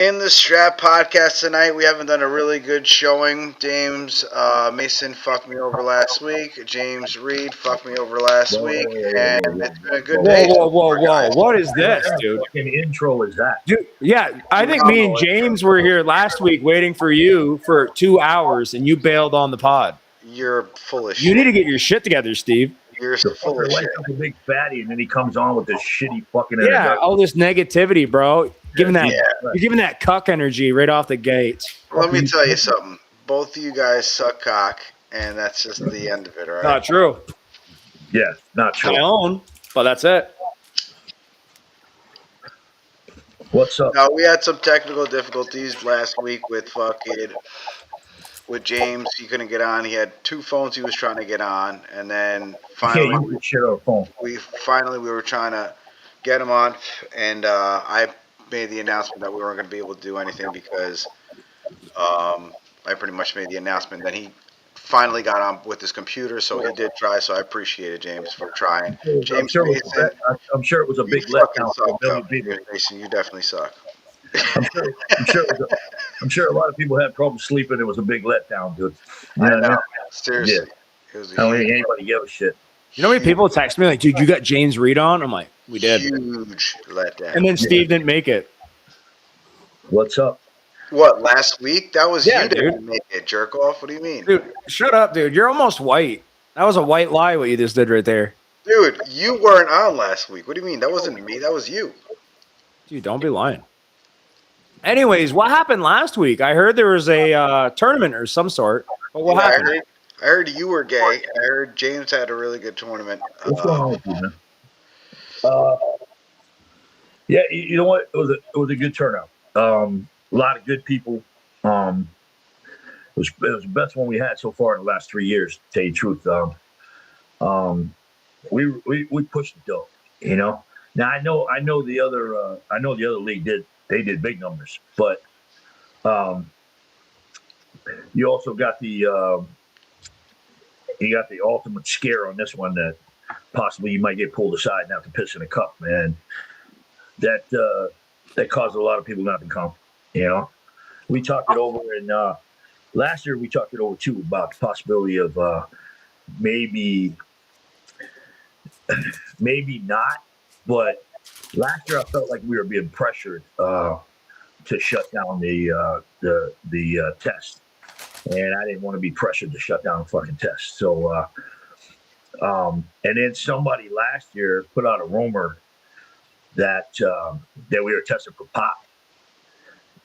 In the Strap podcast tonight, we haven't done a really good showing. James Mason fucked me over last week. James Reed fucked me over last week, and it's been a good day so far, guys. What is What this, kind of dude? fucking intro is that? Dude, yeah, I think me and James were here last week waiting for you for 2 hours, and you bailed on the pod. You're full of You shit. need to get your shit together, Steve. You're The full fucker of lights shit. up a big fatty, and then he comes on with this shitty fucking Yeah, introduction. all this negativity, bro. Giving that, Yeah. you're giving that cuck energy right off the gate. Let me tell you something. Both of you guys suck cock, and that's just the end of it, all right? Not true. Yeah, not true. My own, but that's it. What's up? Now, we had some technical difficulties last week with James. He couldn't get on. He had two phones he was trying to get on, and then You can't finally use this shit on a phone. we were trying to get him on, and I made the announcement that we weren't going to be able to do anything because I pretty much made the announcement. Then he finally got on with his computer, so he did try. So I appreciate it, James, for trying. I'm James sure, Mason, I'm sure it was a you big fucking letdown for suck, a million people. Mason. You definitely suck. I'm sure a lot of people had problems sleeping. It was a big letdown, dude. You I know what I know, mean? seriously. It was I a don't think anybody gave a shit. You know how many people text me like, dude, you got James Reed on? I'm like, we did. huge letdown. And then Steve didn't make it. What's up? What, last week? That was Yeah, you that didn't make it, jerk off. What do you mean? Dude, shut up, dude. You're almost white. That was a white lie what you just did right there. Dude, you weren't on last week. What do you mean? That wasn't me. That was you. Dude, don't be lying. Anyways, what happened last week? I heard there was a tournament or some sort. But what Yeah, happened? I heard you were gay. I heard James had a really good tournament. What's going on with you, man? Yeah, you know what? It was a good turnout. A lot of good people. It was the best one we had so far in the last 3 years. To tell you the truth, we pushed the dough. You know. Now I know the other league did big numbers, but you also got the ultimate scare on this one that possibly you might get pulled aside and have to piss in a cup, man. That caused a lot of people not to come. You know, we talked it over, and last year we talked it over too about the possibility of maybe not. But last year I felt like we were being pressured to shut down the test, and I didn't want to be pressured to shut down a fucking test. So, and then somebody last year put out a rumor that we were testing for pot,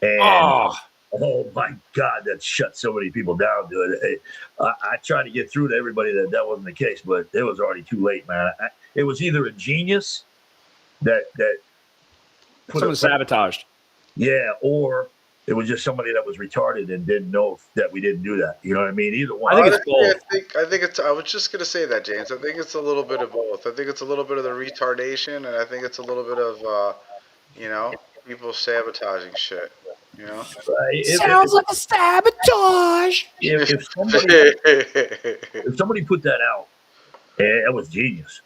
and oh my god, that shut so many people down, dude. I tried to get through to everybody that wasn't the case, but it was already too late, man. It was either a genius that Someone sabotaged. Yeah, or it was just somebody that was retarded and didn't know that we didn't do that. You know what I mean? Either one. I think it's both. I think it's. I was just gonna say that, James. I think it's a little bit of both. I think it's a little bit of the retardation, and I think it's a little bit of, people sabotaging shit. You know. Sounds like a sabotage. If somebody put that out, it was genius.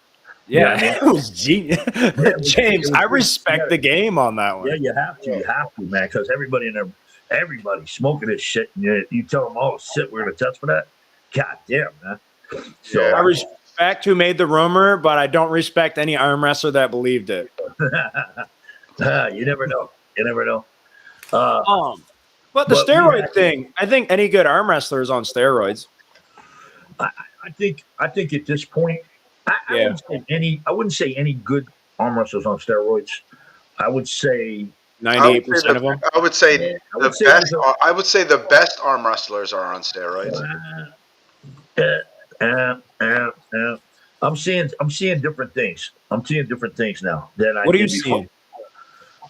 Yeah, I mean? it was genius. James, I respect the game on that one. Yeah, you have to, man, because everybody smoking this shit, and you tell them, oh, shit, we're going to test for that? God damn, man. So I respect who made the rumor, but I don't respect any arm wrestler that believed it. You never know. But the steroid thing, I think any good arm wrestler is on steroids. I think at this point, I wouldn't say any good arm wrestlers on steroids. I would say 98% of them. I would say the best arm wrestlers are on steroids. I'm seeing different things. I'm seeing different things now than I did before. What are you seeing?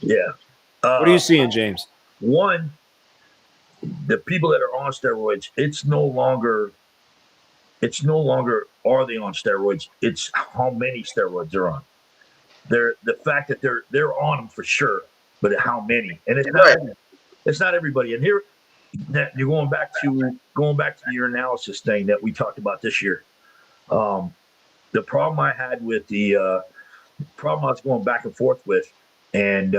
Yeah. What are you seeing, James? One, the people that are on steroids, it's no longer are they on steroids? It's how many steroids they're on. The fact that they're on them for sure, but how many? And it's not everybody. And here, you're going back to your analysis thing that we talked about this year. The problem I had with the problem I was going back and forth with, and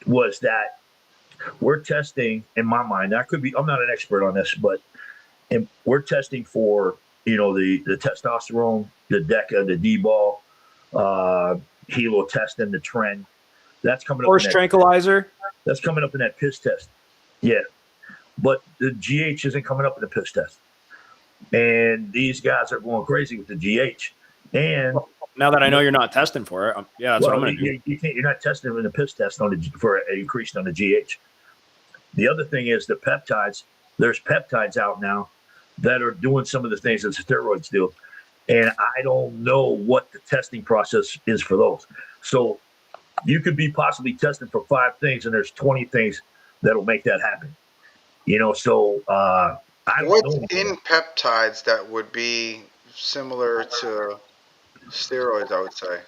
was that we're testing, in my mind, I could be, I'm not an expert on this, but we're testing for, the testosterone, the DECA, the D-ball, uh, helo testing, the trend. That's coming up in Horse that. tranquilizer. That's coming up in that piss test. Yeah, but the GH isn't coming up in the piss test, and these guys are going crazy with the GH. And Now that I know you're not testing for it, yeah, that's what I'm well, going to do. you can't. You're not testing them in the piss test for an increase on the GH. The other thing is the peptides. There's peptides out now that are doing some of the things that steroids do, and I don't know what the testing process is for those. So you could be possibly testing for 5 things, and there's 20 things that'll make that happen. So I don't What's know. in peptides that would be similar to steroids? I would say.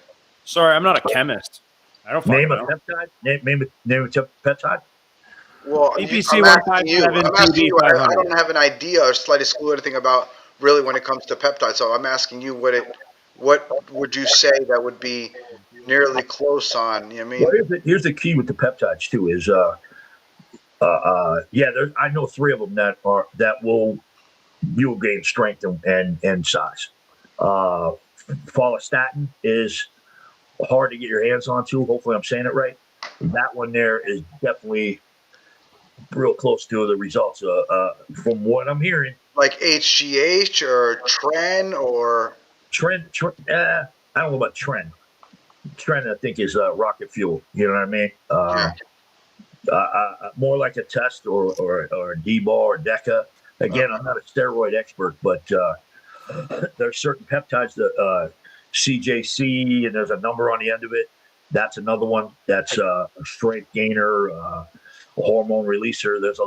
Sorry, I'm not a chemist. I don't fucking Name a know. peptide. Name a peptide. Well, EPC I'm one asking five you. seven I'm asking TB you. I 500. don't have an idea or slightest clue anything about really when it comes to peptides. So I'm asking you what would you say that would be nearly close on? You know what I Well, mean? here's the key with the peptides too. Is yeah, I know 3 of them that you'll gain strength and size. Uh, Follistatin is hard to get your hands onto. Hopefully, I'm saying it right. That one there is definitely real close to the results. From what I'm hearing, Like HGH or Tren or I don't know about trend. Trend, I think, is rocket fuel. You know what I mean? yeah. More like a test or a D-ball or DECA. Again, I'm not a steroid expert, but there's certain peptides that CJC, and there's a number on the end of it. That's another one. That's a strength gainer, a hormone releaser. There's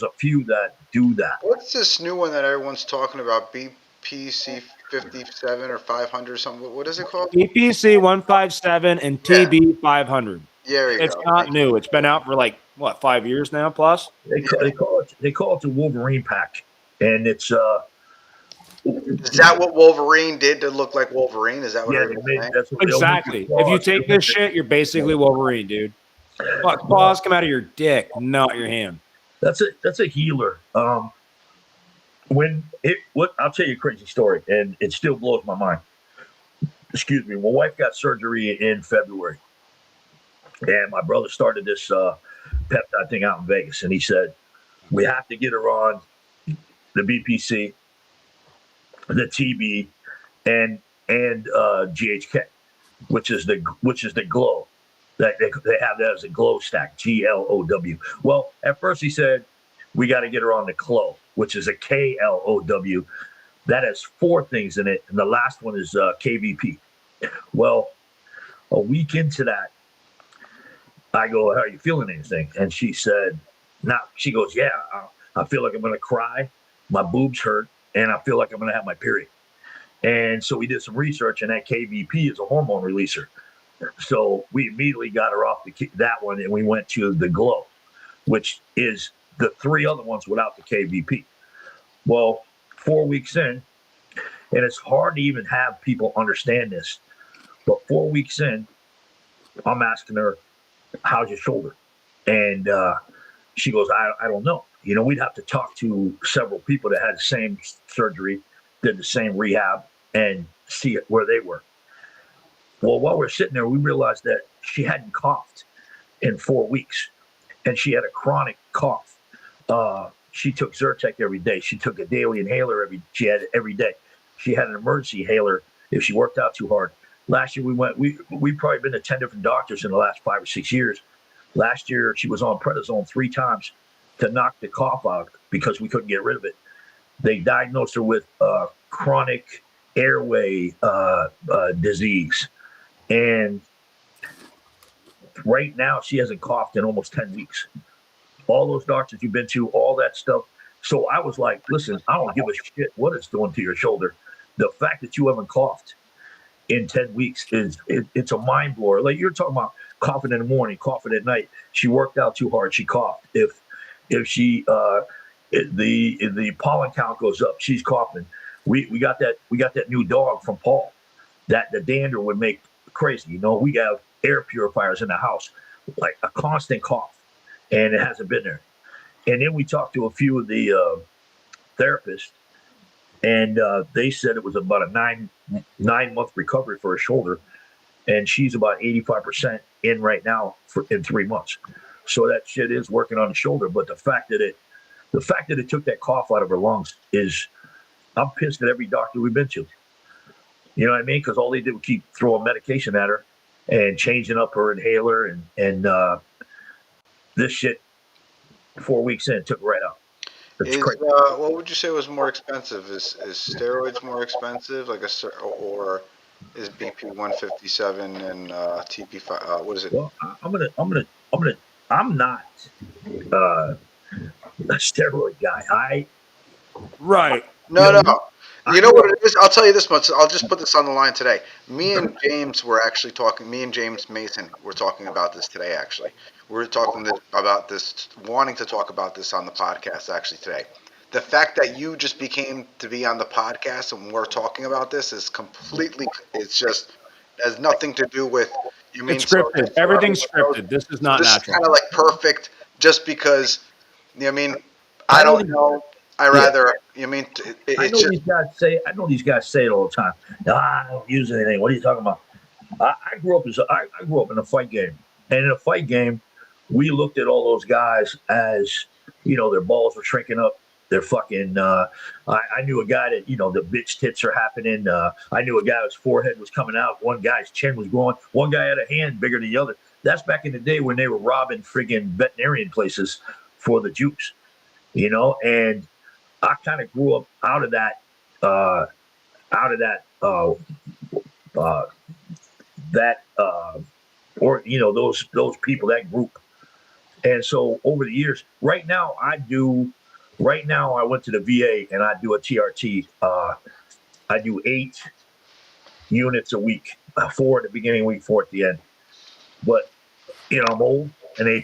a few that do that. What's this new one that everyone's talking about? BPC 57 or 500 or something. What is it called? EPC 157 and Yeah. TB 500. There you It's go. not Thank you. new. It's been out for like what, 5 years now plus. They call it the Wolverine pack, and it's Is that what Wolverine did to look like Wolverine? Is that what yeah, everyone's saying? that's what Exactly. If you take this shit, you're basically Wolverine, dude. Fuck, claws come out of your dick, not your hand. That's a healer. I'll tell you a crazy story, and it still blows my mind. Excuse me. My wife got surgery in February, and my brother started this peptide thing out in Vegas, and he said we have to get her on the BPC, the TB, and GHK, which is the glow. That they have that as a glow stack, GLOW. Well, at first he said we got to get her on the CLO, which is a KLOW. That has 4 things in it, and the last one is KVP. Well, a week into that, I go, "How are you feeling anything?" And she said, "No." She goes, "Yeah, I feel like I'm going to cry. My boobs hurt, and I feel like I'm going to have my period." And so we did some research, and that KVP is a hormone releaser. So we immediately got her off that one, and we went to the Glow, which is the 3 other ones without the KVP. Well, 4 weeks in, and it's hard to even have people understand this, but 4 weeks in, I'm asking her, "How's your shoulder?" And she goes, I don't know. We'd have to talk to several people that had the same surgery, did the same rehab, and see where they were. Well, while we're sitting there, we realized that she hadn't coughed in 4 weeks, and she had a chronic cough. She took Zyrtec every day. She took a daily inhaler every day. She had an emergency inhaler if she worked out too hard. Last year we've probably been to 10 different doctors in the last 5 or 6 years. Last year she was on prednisone 3 times to knock the cough out because we couldn't get rid of it. They diagnosed her with chronic airway disease. And right now, she hasn't coughed in almost 10 weeks. All those doctors you've been to, all that stuff. So I was like, listen, I don't give a shit what it's doing to your shoulder. The fact that you haven't coughed in 10 weeks it's a mind blower. Like you're talking about coughing in the morning, coughing at night. She worked out too hard. She coughed. If she the pollen count goes up, she's coughing. We got that new dog from Paul that the dander would make crazy. We have air purifiers in the house. like a constant cough, and it hasn't been there. And then we talked to a few of the therapists, and they said it was about a 9 month recovery for her shoulder, and she's about 85% in right now in 3 months. So that shit is working on the shoulder. But the fact that it took that cough out of her lungs is, I'm pissed at every doctor we've been to. You know what I mean? Because all they did was keep throwing medication at her and changing up her inhaler, and this shit 4 weeks in took her right out. It's crazy. What would you say was more expensive? Is steroids more expensive, or is BP 157 and TP 5? What is it? Well, I'm not a steroid guy. Right. No, You know, no. You know what it is? I'll tell you this much. I'll just put this on the line today. Me and James were actually talking. Me and James Mason were talking about this today. Actually, we were talking about this, wanting to talk about this on the podcast. Actually, today, the fact that you just became to be on the podcast and we're talking about this is completely. It's just has nothing to do with. You mean It's scripted. Everything's scripted. This is not this is natural. kind of like perfect, just because. You know what I mean, I I know don't know. I yeah. rather. You know what I mean, I it's know just. these guys say it all the time. I don't use anything. What are you talking about? I grew up in a fight game, and in a fight game, we looked at all those guys as, their balls were shrinking up. They're fucking. I knew a guy that, the bitch tits are happening. I knew a guy whose forehead was coming out. One guy's chin was growing. One guy had a hand bigger than the other. That's back in the day when they were robbing friggin' veterinarian places for the juice, and I kind of grew up out of that, uh, out of that, uh, that, or those people, that group. And so over the years, right now I went to the VA and I do a TRT. I do 8 units a week, 4 at the beginning of the week, 4 at the end. But I'm old, and they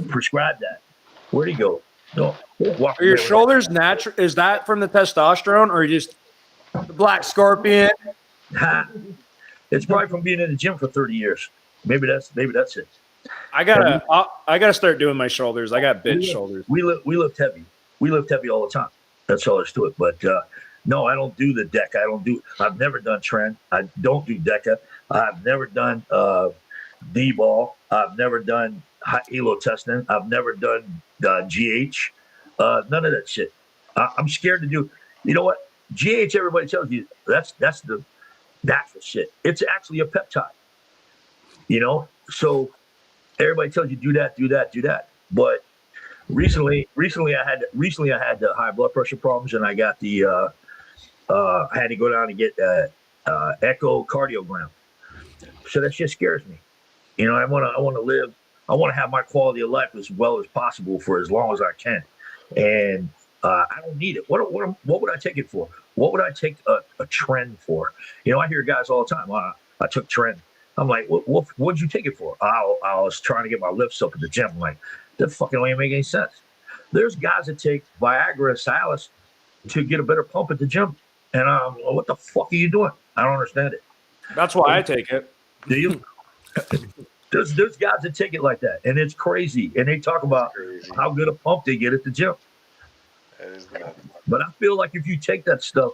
prescribe that. Where'd he go? No, walk Are your away. shoulders natural? Is that from the testosterone, or just the black scorpion? It's probably from being in the gym for 30 years. Maybe that's it. I gotta start doing my shoulders. I got bitch shoulders. We lift heavy. We lift heavy all the time. That's all there's to it. But no, I don't do the DECA. I've never done trend. I don't do DECA. I've never done D-ball. I've never done high elo testing. I've never done GH. None of that shit. I'm scared to do. You know what? GH, everybody tells you that's the natural shit. It's actually a peptide. So everybody tells you do that. But recently I had the high blood pressure problems, and I got the I had to go down and get echocardiogram. So that shit scares me. I want to live. I want to have my quality of life as well as possible for as long as I can, and I don't need it. What would I take it for? What would I take a trend for? I hear guys all the time. I took trend. I'm like, what'd you take it for? I was trying to get my lifts up at the gym. I'm like, that fucking don't even make any sense. There's guys that take Viagra and Cialis to get a better pump at the gym, and what the fuck are you doing? I don't understand it. That's why I take it. Do you? There's guys that take it like that, and it's crazy. And they talk about how good a pump they get at the gym. That is nuts. But I feel like if you take that stuff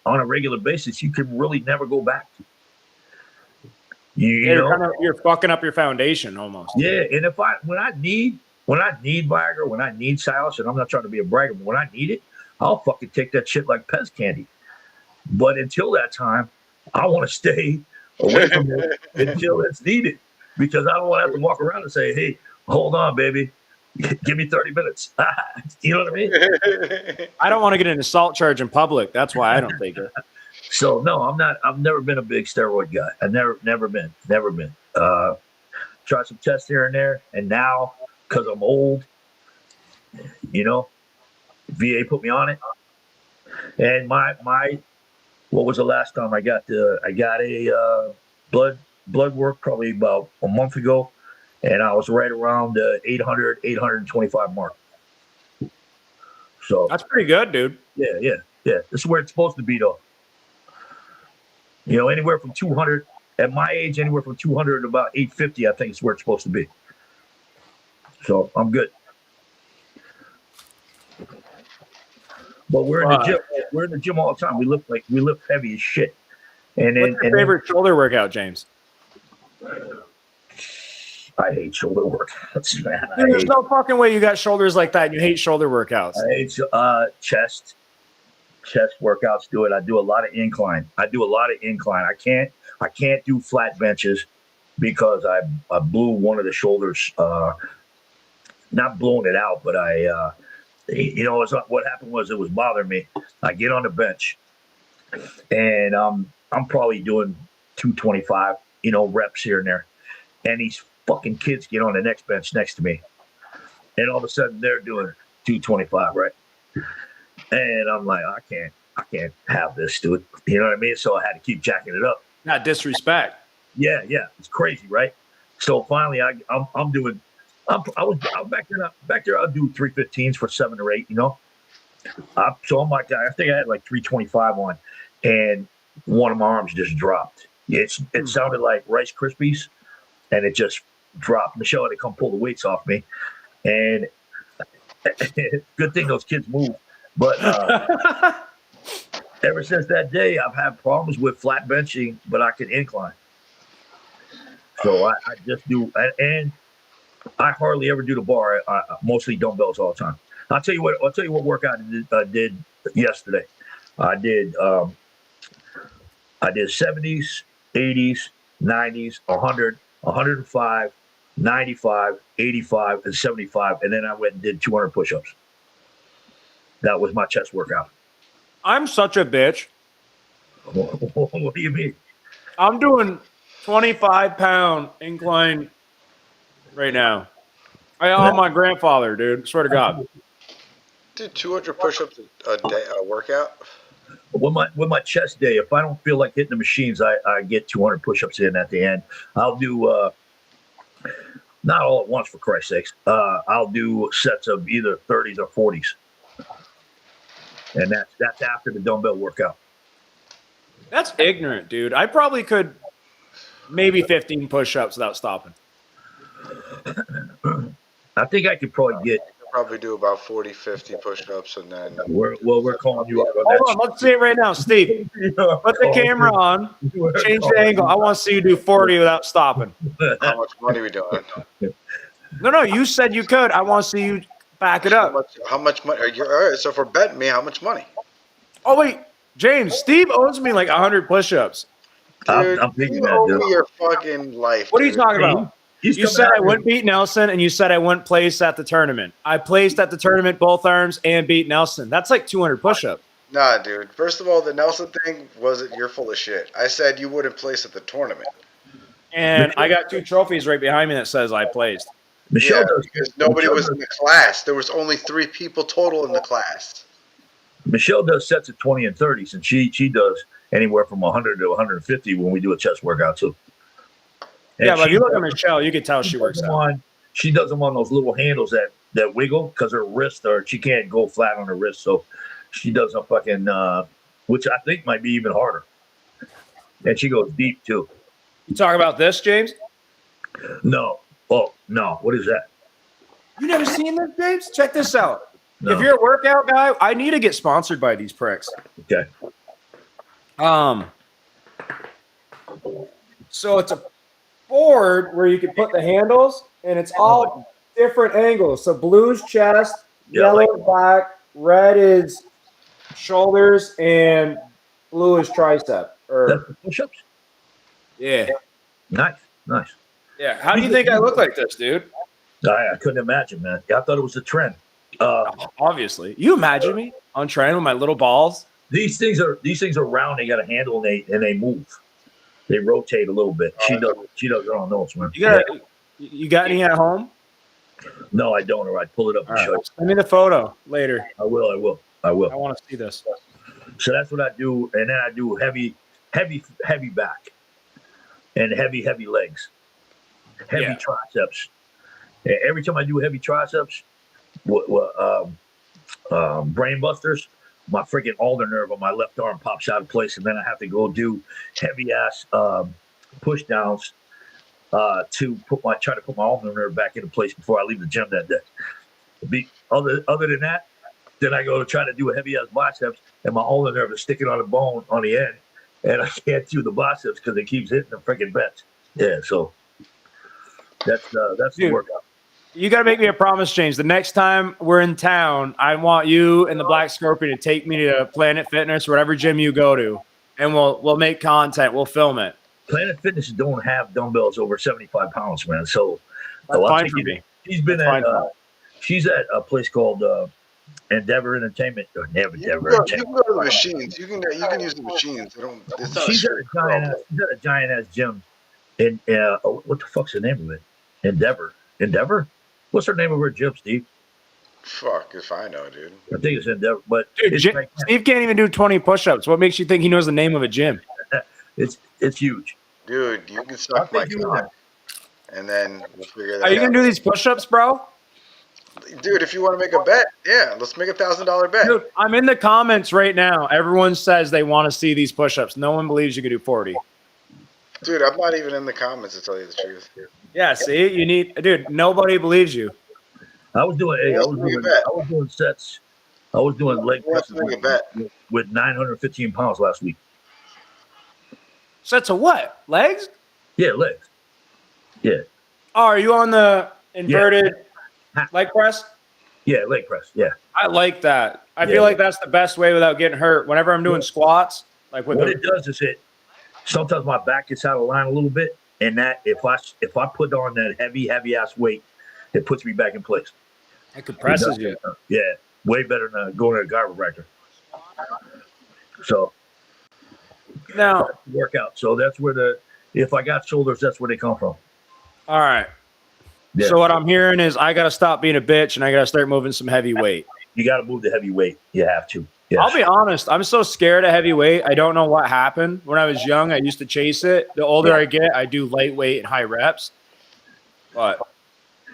on a regular basis, you can really never go back. You're fucking up your foundation almost. Yeah, and when I need Viagra, when I need Cialis, and I'm not trying to be a bragger, but when I need it, I'll fucking take that shit like Pez candy. But until that time, I want to stay away from it until it's needed, because I don't want to have to walk around and say, "Hey, hold on, baby, give me 30 minutes." You know what I mean? I don't want to get an assault charge in public. That's why I don't take it. So no, I'm not. I've never been a big steroid guy. I've never been. Tried some tests here and there, and now because I'm old, VA put me on it. And my what was the last time I got a blood work probably about a month ago, and I was right around the 825 mark. So that's pretty good, dude. Yeah. This is where it's supposed to be, though. Anywhere from 200 At my age, anywhere from 200 to about 850, I think is where it's supposed to be. So I'm good. But we're in the gym. We're in the gym all the time. We lift heavy as shit. And What's your favorite shoulder workout, James? I hate shoulder workouts, man. Dude, there's no fucking way you got shoulders like that and you hate shoulder workouts. I hate chest workouts. Do it. I do a lot of incline. I can't do flat benches because I blew one of the shoulders. Not blowing it out, but what happened was it was bothering me. I get on the bench, and I'm probably doing 225, reps here and there, and these fucking kids get on the next bench next to me, and all of a sudden they're doing 225, right? And I'm like, I can't have this, dude. You know what I mean? So I had to keep jacking it up. Not disrespect. Yeah, it's crazy, right? So finally, I was back there. I'll do 315s for 7 or 8. So I'm like, I think I had like 325 on, and one of my arms just dropped. It sounded like Rice Krispies, and it just dropped. Michelle had to come pull the weights off me, and good thing those kids moved. But ever since that day, I've had problems with flat benching, but I can incline. So I just do, and I hardly ever do the bar. I mostly dumbbells all the time. I'll tell you what workout I did yesterday. I did 70s, 80s, 90s, 100, 105, 95, 85, and 75, and then I went and did 200 push-ups. That was my chest workout. I'm such a bitch. What do you mean? I'm doing 25-pound incline right now. I'm my grandfather, dude. Swear to God. Did 200 push-ups a day, a workout? With my chest day, if I don't feel like hitting the machines, I get 200 push-ups in at the end. I'll do not all at once, for Christ's sakes. I'll do sets of either 30s or 40s, and that's after the dumbbell workout. That's ignorant, dude. I probably could maybe 15 push-ups without stopping. I think I could probably get. Probably do about 40, 50 push-ups, and then We're calling you out on Hold on, let's see it right now, Steve. Put the camera on. Change the angle. I want to see you do 40 without stopping. How much money are we doing? No, you said you could. I want to see you back it up. How much money? All right, so for betting me, how much money? Oh wait, James, Steve owes me like 100 push-ups. Dude, I'm thinking you that, owe dude. me your fucking life. What are you dude. talking about? You said I wouldn't beat Nelson, and you said I wouldn't place at the tournament. I placed at the tournament both arms and beat Nelson. That's like 200 push-ups. Nah, dude. First of all, the Nelson thing wasn't. You're full of shit. I said you wouldn't place at the tournament. And I got 2 trophies right behind me that says I placed. Michelle does, because nobody was in the class. There was only 3 people total in the class. Michelle does sets of 20 and 30s, and she does anywhere from 100 to 150 when we do a chest workout too. And yeah, but if you look at Michelle, you can tell she works out. She does them on those little handles that wiggle because her wrist, or she can't go flat on her wrist, so she does a fucking which I think might be even harder. And she goes deep too. You talk about this, James? No. Oh no, what is that? You never seen this, James? Check this out. No. If you're a workout guy, I need to get sponsored by these pricks. Okay. So it's a board where you can put the handles, and it's all different angles. So blue's chest, yellow is back, red is shoulders, and blue is tricep. Or push-ups. Yeah. Nice. Yeah. How do you think I look like this, dude? I couldn't imagine, man. I thought it was a trend. Obviously, you imagine me on training with my little balls. These things are round. They got a handle and they move. They rotate a little bit. She does it on those, man. You got any at home? No, I don't. Or I'd pull it up and show you. Send me the photo later. I will. I want to see this. So that's what I do, and then I do heavy back, and heavy legs, heavy triceps. And every time I do heavy triceps, brain busters, my freaking ulnar nerve on my left arm pops out of place, and then I have to go do heavy ass push downs to try to put my ulnar nerve back into place before I leave the gym that day. Other than that, then I go to try to do a heavy ass biceps, and my ulnar nerve is sticking on the bone on the end, and I can't do the biceps because it keeps hitting the freaking bench. Yeah, so that's the Dude, workout. you got to make me a promise, James. The next time we're in town, I want you and the Black Scorpion to take me to Planet Fitness, whatever gym you go to, and we'll make content. We'll film it. Planet Fitness don't have dumbbells over 75 pounds, man. So That's I'll fine take for you. me. She's been That's at fine. she's at a place called Endeavor Entertainment. Or Never You can Endeavor go. You Entertainment. can go to the machines. You can use the machines. It's not a She's at strict a giant ass. club. She's at a giant ass gym in what the fuck's the name of it? Endeavor. What's her name of her gym, Steve? Fuck if I know, dude. I think it's Endeavor, but Dude, it's like, Steve can't even do 20 push-ups. What makes you think he knows the name of a gym? it's huge. Dude, you can I'll suck my take you cock, and then we'll figure that Are you out. gonna do these push-ups, bro? Dude, if you want to make a bet, yeah, let's make $1,000 bet. Dude, I'm in the comments right now. Everyone says they want to see these push-ups. No one believes you can do 40. Dude, I'm not even in the comments to tell you the truth. Yeah, see, you need, dude. Nobody believes you. I was doing sets. I was doing leg Let's presses make a bet. with 915 pounds last week. Sets of what? Legs? Yeah, legs. Yeah. Oh, are you on the inverted leg press? Yeah, leg press. Yeah. I like that. I Yeah. feel like that's the best way without getting hurt. Whenever I'm doing squats, like with What it does is sometimes my back gets out of line a little bit, and that if I put on that heavy ass weight, it puts me back in place. it compresses you. Yeah, way better than going to a chiropractor. So Now, workout. So that's where if I got shoulders, that's where they come from. all right. Yeah. So what I'm hearing is I got to stop being a bitch and I got to start moving some heavy weight. You got to move the heavy weight. You have to. Yes. I'll be honest. I'm so scared of heavy weight. I don't know what happened. When I was young, I used to chase it. The older I get, I do lightweight and high reps. But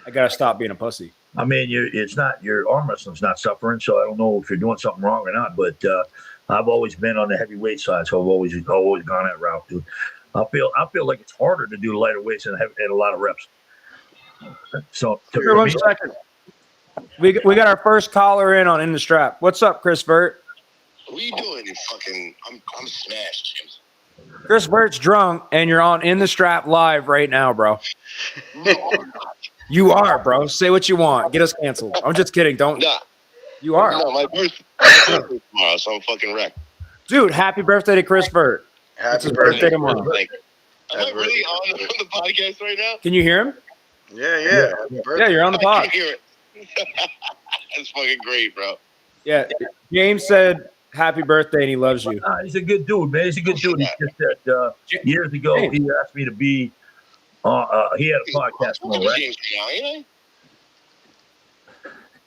I got to stop being a pussy. I mean, it's not your arm wrestling's not suffering, so I don't know if you're doing something wrong or not. But I've always been on the heavyweight side, so I've always gone that route, dude. I feel like it's harder to do lighter weights and a lot of reps. So Here, 1 second. We got our first caller in the strap. What's up, Chris Vert? What are you doing? You fucking, I'm smashed, James. Chris Vert's drunk, and you're on In the Strap live right now, bro. No, I'm not. You are, bro. Say what you want. Get us canceled. I'm just kidding. Don't. Nah, You are. no, my birthday tomorrow, so I'm fucking wrecked. Dude, happy birthday to Chris Vert. It's Happy his birthday birthday. tomorrow. Like, am I really on the podcast right now? Can you hear him? Yeah. Happy birthday. Yeah, you're on the I pod. can hear it. That's fucking great, bro. Yeah. James said happy birthday and he loves you. He's a good dude, man. He's a good dude. He's just that years ago he asked me to be. He had a podcast, right? James now, ain't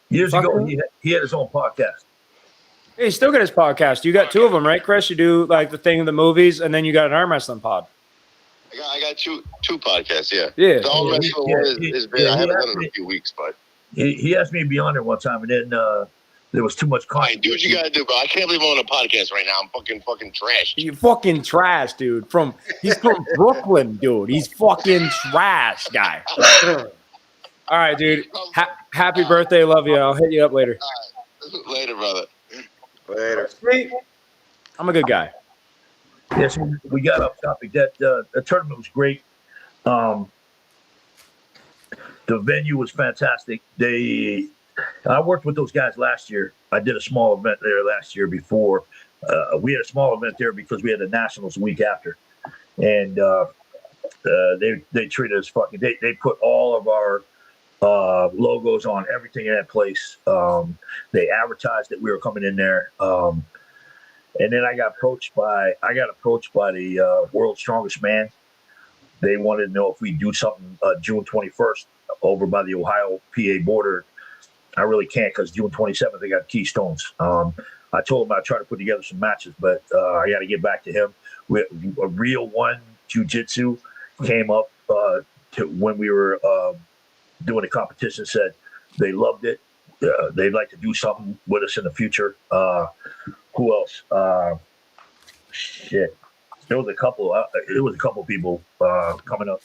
Years ago, he had his own podcast. Hey, he's still got his podcast. You got two of them, right, Chris? You do like the thing of the movies, and then you got an arm wrestling pod. I got two podcasts, yeah. Yeah. The arm wrestling one is been. I haven't done it in a few weeks, but He asked me to be on there one time, and then there was too much fine, content. do what you gotta do, bro. I can't believe I'm on a podcast right now. I'm fucking trash. You fucking trash, dude. He's from Brooklyn, dude. He's fucking trash, guy. All right, dude. Happy birthday, love you. I'll hit you up later. Later, brother. Later. See? I'm a good guy. Yes, we got off topic. That tournament was great. The venue was fantastic. I worked with those guys last year. I did a small event there last year before. We had a small event there because we had the Nationals a week after. And they treated us fucking. They put all of our logos on everything in that place. They advertised that we were coming in there. And then I got approached by the World's Strongest Man. They wanted to know if we do something June 21st over by the Ohio PA border. I really can't because June 27th they got Keystones. I told him I'd try to put together some matches, but I got to get back to him. A Real One Jiu-Jitsu came up to when we were doing the competition. Said they loved it. They'd like to do something with us in the future. Who else? Shit. There was a couple. People coming up.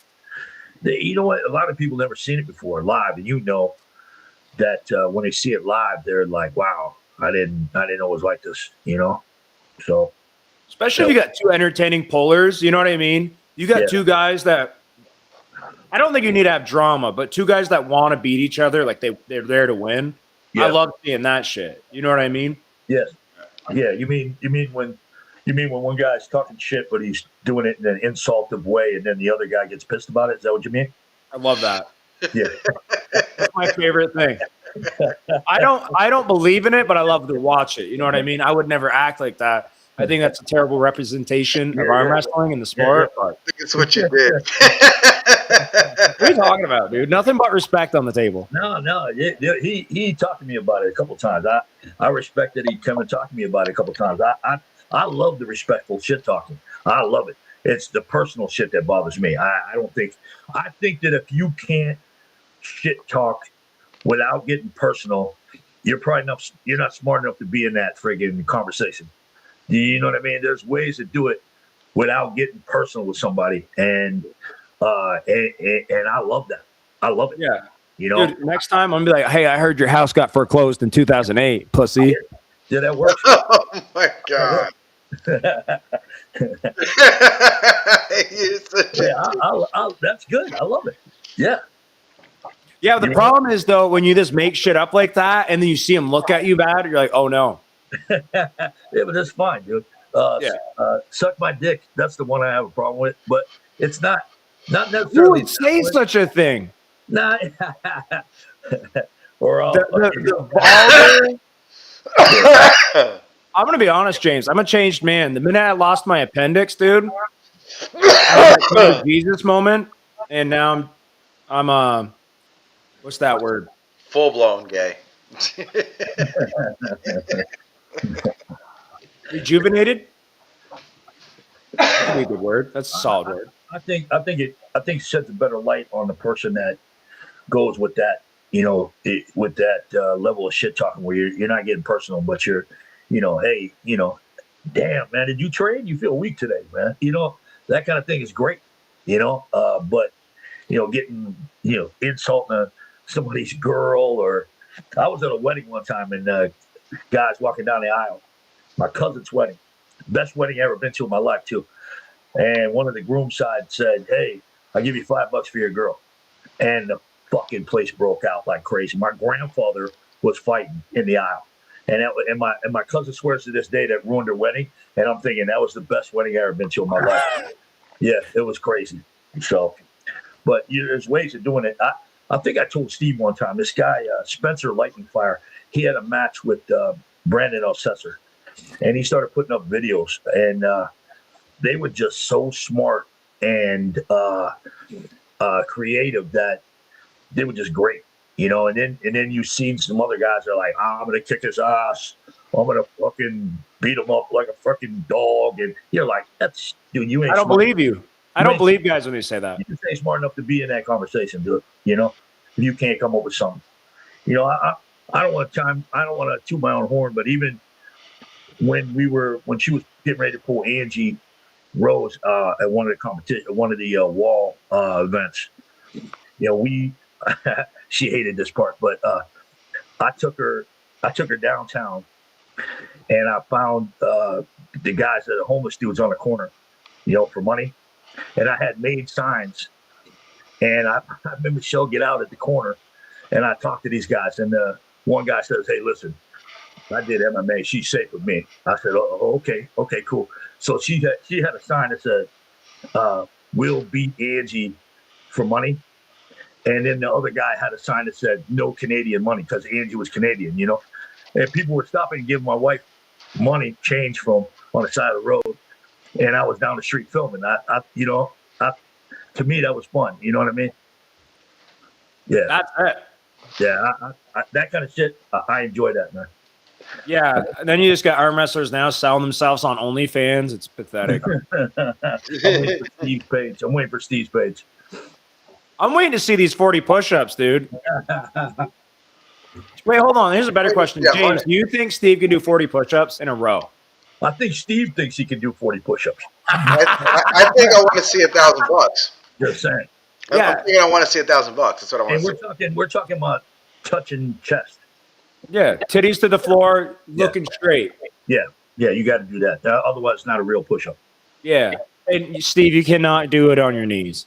You know what? A lot of people never seen it before live, and you know that when they see it live, they're like, "Wow, I didn't know it was like this." You know, so Especially if you got two entertaining pullers, you know what I mean? You got two guys that I don't think you need to have drama, but two guys that want to beat each other, like they're there to win. I love seeing that shit. You know what I mean? Yes. Yeah. You mean when one guy's talking shit, but he's doing it in an insultive way, and then the other guy gets pissed about it? Is that what you mean? I love that. Yeah. That's my favorite thing. I don't believe in it, but I love to watch it. You know what I mean? I would never act like that. I think that's a terrible representation of arm wrestling in the sport. I think it's what you did. What are you talking about, dude? Nothing but respect on the table. No. He talked to me about it a couple times. I respect that he come and talk to me about it a couple times. I love the respectful shit talking. I love it. It's the personal shit that bothers me. I think that if you can't shit talk without getting personal, you're not smart enough to be in that friggin' conversation. You know what I mean? There's ways to do it without getting personal with somebody, and I love that. I love it. Yeah. You know, dude, next time I'm gonna be like, "Hey, I heard your house got foreclosed in 2008, pussy." Yeah, that works. Oh my god. You're such that's good. I love it. Yeah. Yeah, the problem is though, when you just make shit up like that, and then you see them look at you bad, you're like, "Oh no." Yeah, but that's fine, dude. Suck my dick. That's the one I have a problem with. But it's not necessarily. Who would say such a thing? Nah. Or I'm gonna be honest, James. I'm a changed man. The minute I lost my appendix, dude, I had that Jesus moment, and now I'm what's that word? full blown gay. Rejuvenated. That's a good word. That's a solid word. I think it sheds a better light on the person that goes with that, with that level of shit talking where you're not getting personal, but you're, hey, damn man, did you train? You feel weak today, man. That kind of thing is great, but getting insulting somebody's girl, or I was at a wedding one time and guys walking down the aisle, my cousin's wedding, best wedding I ever been to in my life too. And one of the groom side said, "Hey, I'll give you $5 for your girl." And the fucking place broke out like crazy. My grandfather was fighting in the aisle. And my cousin swears to this day that ruined her wedding. And I'm thinking that was the best wedding I ever been to in my life. Yeah, it was crazy. So, but there's ways of doing it. I think I told Steve one time, this guy, Spencer Lightning Fire, he had a match with Brandon Alcessor. And he started putting up videos, and they were just so smart and creative that they were just great, And then you seen some other guys that are like, I'm gonna kick his ass, I'm gonna fucking beat him up like a fucking dog, and you're like, that's dude, you ain't. I don't believe you. I don't believe guys when they say that. You ain't smart enough to be in that conversation, dude. If you can't come up with something, I don't want to toot my own horn, but even when she was getting ready to pull Angie Rose at one of the wall events, she hated this part, but I took her downtown, and I found the guys that are homeless dudes on the corner, for money, and I had made signs, and I made Michelle get out at the corner, and I talked to these guys, and one guy says, "Hey, listen, I did MMA. She's safe with me." I said, "Oh, okay, cool." So she had a sign that said, "We'll beat Angie for money," and then the other guy had a sign that said, "No Canadian money," because Angie was Canadian, And people were stopping and giving my wife money, change from on the side of the road, and I was down the street filming. To me that was fun. You know what I mean? Yeah, that's it. Yeah, I, that kind of shit. I enjoy that, man. Yeah, and then you just got arm wrestlers now selling themselves on OnlyFans. It's pathetic. I'm waiting for Steve's page. I'm waiting to see these 40 push-ups, dude. Wait, hold on. Here's a better question. James, do you think Steve can do 40 push-ups in a row? I think Steve thinks he can do 40 push-ups. I think I want to see $1,000. Just saying. I'm Yeah. thinking I want to see $1,000. That's what I want And to see. we're talking about touching chest. Yeah, titties to the floor, looking straight. Yeah, you got to do that. Otherwise, it's not a real push-up. Yeah, and Steve, you cannot do it on your knees.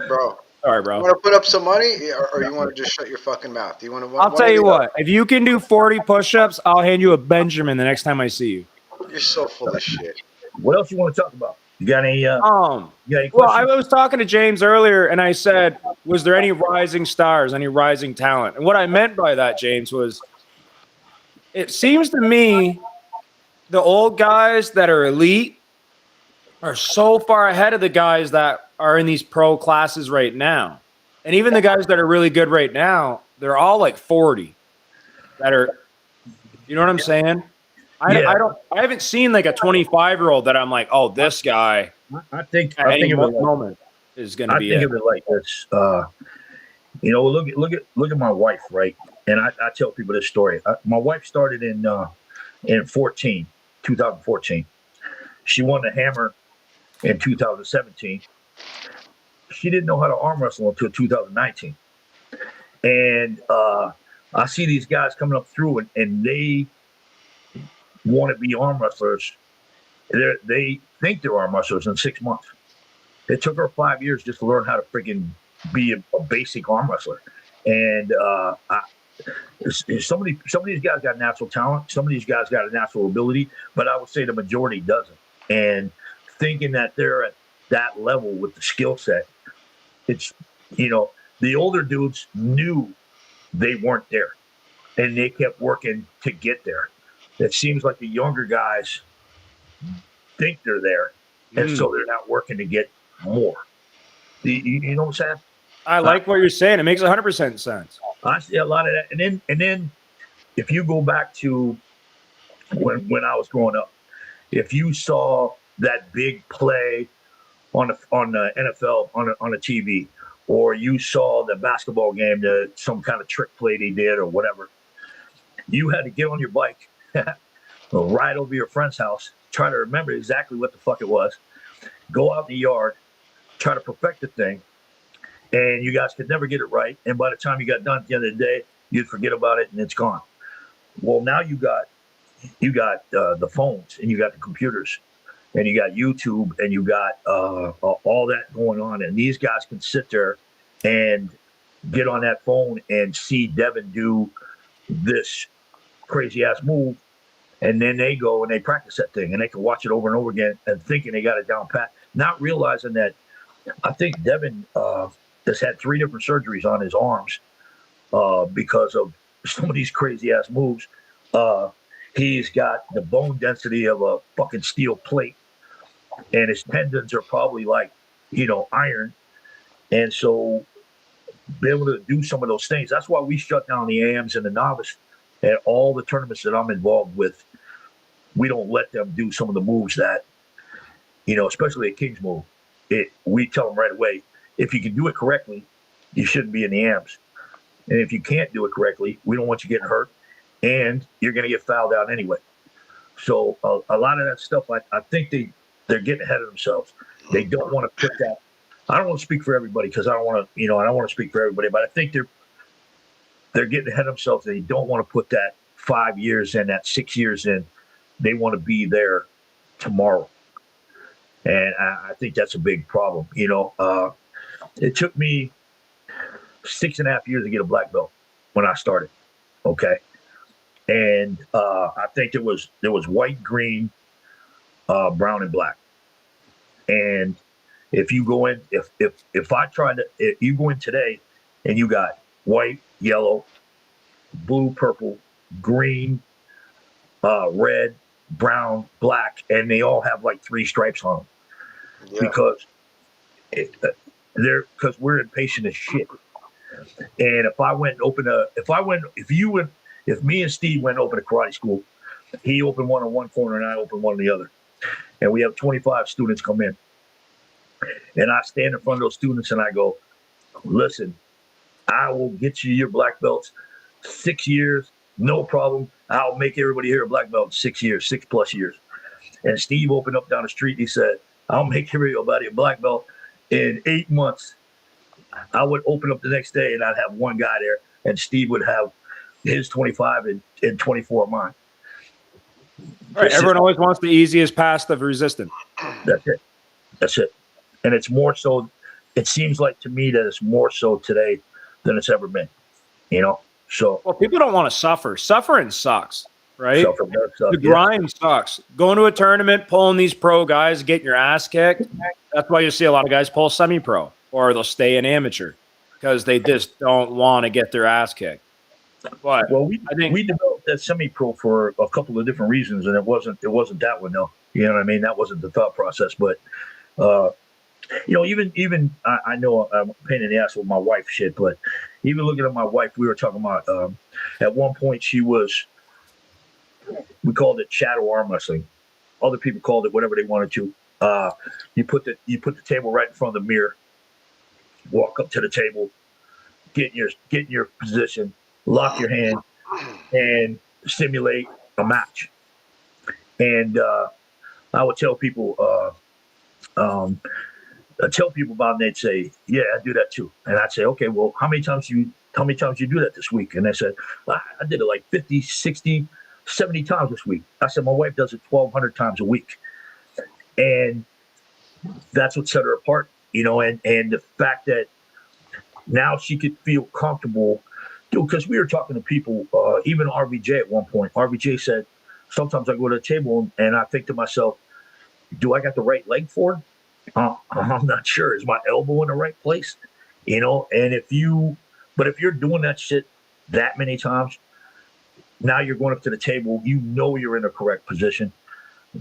Bro, Sorry, you bro. want to put up some money, or you want to just shut your fucking mouth? Do you want to? I'll one tell or you the other? what. If you can do 40 push-ups, I'll hand you a Benjamin the next time I see you. You're so full of shit. What else you want to talk about? You got any? You got any Well, I questions? was talking to James earlier, and I said, was there any rising stars, any rising talent? And what I meant by that, James, was it seems to me the old guys that are elite are so far ahead of the guys that are in these pro classes right now. And even the guys that are really good right now, they're all like 40 that are, you know what I'm saying? Yeah. I haven't seen like a 25-year-old that I'm like, oh, this guy I think at any of it like, moment is going to I be think it. of it like this. Look at my wife, right? And I tell people this story. My wife started in 2014. She won the hammer in 2017. She didn't know how to arm wrestle until 2019. And I see these guys coming up through, and they want to be arm wrestlers. They think they're arm wrestlers in 6 months. It took her 5 years just to learn how to freaking be a basic arm wrestler. And some of these guys got natural talent. Some of these guys got a natural ability, but I would say the majority doesn't. And thinking that they're at that level with the skill set, it's, the older dudes knew they weren't there, and they kept working to get there. It seems like the younger guys think they're there, and so they're not working to get more. You know what I'm saying? I like what you're saying. It makes 100% sense. I see a lot of that, and then if you go back to when I was growing up, if you saw that big play on the NFL on a TV, or you saw the basketball game, some kind of trick play they did or whatever, you had to get on your bike, ride over your friend's house, try to remember exactly what the fuck it was, go out in the yard, try to perfect the thing, and you guys could never get it right. And by the time you got done at the end of the day, you'd forget about it and it's gone. Well, now you got the phones, and you got the computers, and you got YouTube, and you got all that going on, and these guys can sit there and get on that phone and see Devin do this crazy ass move, and then they go and they practice that thing, and they can watch it over and over again and thinking they got it down pat, not realizing that I think Devin has had 3 different surgeries on his arms because of some of these crazy ass moves. He's got the bone density of a fucking steel plate, and his tendons are probably like, iron. And so be able to do some of those things. That's why we shut down the AMs and the novice at all the tournaments that I'm involved with. We don't let them do some of the moves that, especially a King's move. We tell them right away, if you can do it correctly, you shouldn't be in the AMs. And if you can't do it correctly, we don't want you getting hurt, and you're going to get fouled out anyway. So a lot of that stuff, I think they're getting ahead of themselves. They don't want to put that. I don't want to speak for everybody because I don't want to, I don't want to speak for everybody, but I think they're getting ahead of themselves. They don't want to put that 5 years in, that 6 years in. They want to be there tomorrow. And I think that's a big problem. It took me 6.5 years to get a black belt when I started. Okay. And I think there was white, green, brown, and black. And if you go in, if you go in today and you got white, yellow, blue, purple, green, red, brown, black, and they all have like 3 stripes on them. Yeah. Because we're impatient as shit. And if me and Steve went and opened a karate school, he opened one on one corner and I opened one on the other, and we have 25 students come in, and I stand in front of those students and I go, listen, I will get you your black belts 6 years, no problem. I'll make everybody here a black belt in 6 years, 6+ years. And Steve opened up down the street. And he said, I'll make everybody a black belt in 8 months. I would open up the next day and I'd have one guy there, and Steve would have his 25 and 24 mine. Right. Everyone always wants the easiest path of resistance. That's it. That's it. And it's more so, it seems like to me that it's more so today than it's ever been, you know? So, well, people don't want to suffer. Suffering sucks, right? The grind sucks. Going to a tournament, pulling these pro guys, getting your ass kicked. That's why you see a lot of guys pull semi-pro, or they'll stay in amateur because they just don't want to get their ass kicked. But well, we developed that semi-pro for a couple of different reasons, and it wasn't that one though. You know what I mean? That wasn't the thought process. But you know, even I know I'm a pain in the ass with my wife shit, but even looking at my wife, we were talking about at one point we called it shadow arm wrestling. Other people called it whatever they wanted to. You put the table right in front of the mirror, walk up to the table, get in your position, lock your hand, and simulate a match. And I would tell people about it, and they'd say, "Yeah, I do that too." And I'd say, "Okay, well, how many times you do that this week?" And they said, "I did it like 50, 60, 70 times this week." I said, "My wife does it 1,200 times a week." And that's what set her apart, you know, and the fact that now she could feel comfortable, because we were talking to people, even RVJ at one point. RVJ said, sometimes I go to the table and I think to myself, do I got the right leg for it? I'm not sure. Is my elbow in the right place? You know, and if you're doing that shit that many times, now you're going up to the table, you know you're in the correct position.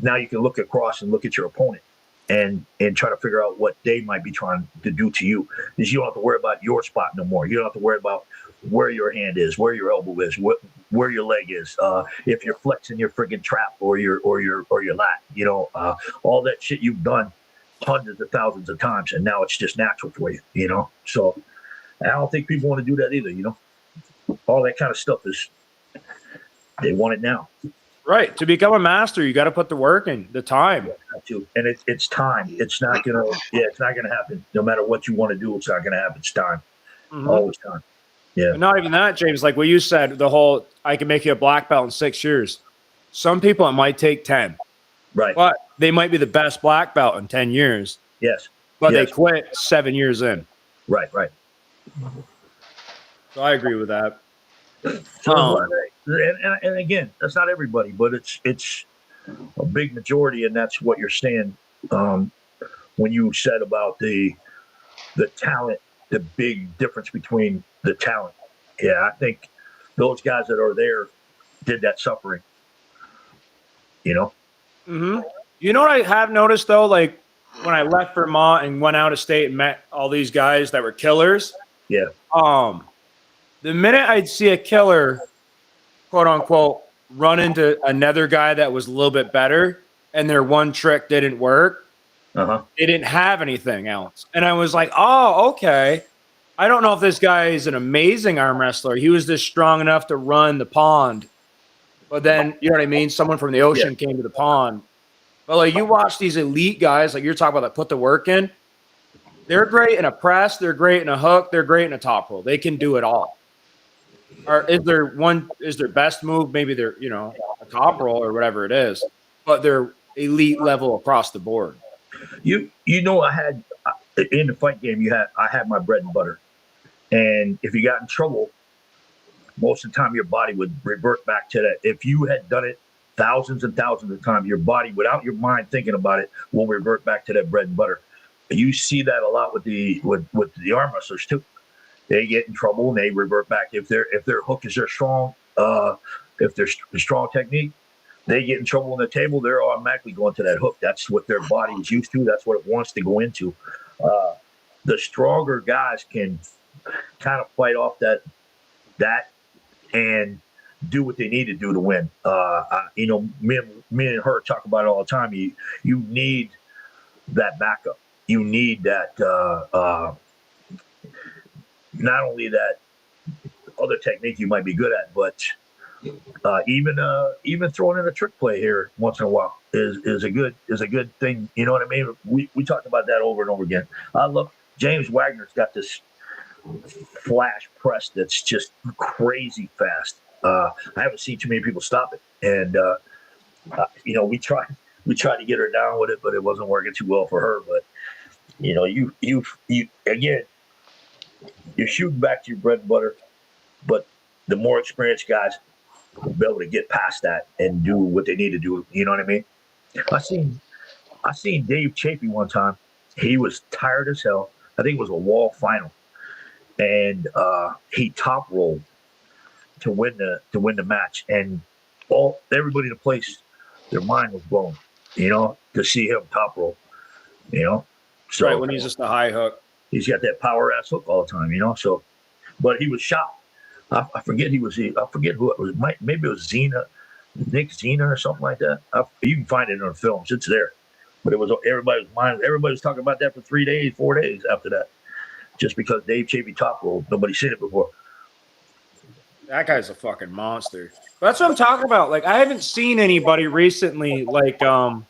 Now you can look across and look at your opponent and try to figure out what they might be trying to do to you. Because you don't have to worry about your spot no more. You don't have to worry about where your hand is, where your elbow is, where your leg is, if you're flexing your friggin' trap or your lat. You know, all that shit you've done hundreds of thousands of times, and now it's just natural for you. You know, so I don't think people want to do that either. You know, all that kind of stuff they want it now. Right. To become a master, you got to put the work in, the time. And it's time. It's not gonna happen. No matter what you want to do, it's not gonna happen. It's time. Mm-hmm. Always time. Yeah. And not even that, James, like what you said, the whole I can make you a black belt in 6 years. Some people it might take 10. Right. But they might be the best black belt in 10 years. Yes. But they quit 7 years in. Right. So I agree with that. And again, that's not everybody, but it's a big majority, and that's what you're saying when you said about the talent, the big difference between the talent. Yeah, I think those guys that are there did that suffering. You know? Mm-hmm. You know what I have noticed, though? Like, when I left Vermont and went out of state and met all these guys that were killers. Yeah. The minute I'd see a killer, quote unquote, run into another guy that was a little bit better and their one trick didn't work, they didn't have anything else. And I was like, oh, okay. I don't know if this guy is an amazing arm wrestler. He was just strong enough to run the pond. But then, you know what I mean? Someone from the ocean came to the pond. But like you watch these elite guys, like you're talking about, that put the work in. They're great in a press. They're great in a hook. They're great in a top roll. They can do it all. Or is their best move? Maybe they're, a top roll or whatever it is, but they're elite level across the board. You know, I had in the fight game, I had my bread and butter. And if you got in trouble, most of the time your body would revert back to that. If you had done it thousands and thousands of times, your body, without your mind thinking about it, will revert back to that bread and butter. You see that a lot with the arm wrestlers too. They get in trouble and they revert back. If their hook is their strong, if their strong technique, they get in trouble on the table. They're automatically going to that hook. That's what their body is used to. That's what it wants to go into. The stronger guys can kind of fight off that and do what they need to do to win. Me and her talk about it all the time. You need that backup. You need that. Not only that other technique you might be good at, but Even throwing in a trick play here once in a while is a good thing. You know what I mean? We talked about that over and over again. I love James Wagner's got this flash press that's just crazy fast. I haven't seen too many people stop it, and we tried to get her down with it, but it wasn't working too well for her. But you again, you're shooting back to your bread and butter, but the more experienced guys will be able to get past that and do what they need to do. You know what I mean? I seen I seen Dave Chapey one time. He was tired as hell. I think it was a wall final, and he top rolled to win the match, and all everybody in the place, their mind was blown. To see him top roll. You know, Right, so when he's just a high hook. he's got that power ass hook all the time. So but he was shocked. I forget I forget who it was. Maybe it was Nick Zena or something like that. You can find it on films. It's there. But it was everybody's mind. Everybody was talking about that for 3 days, 4 days after that, just because Dave Chapey top rolled. Nobody's seen it before. That guy's a fucking monster. That's what I'm talking about. Like, I haven't seen anybody recently like a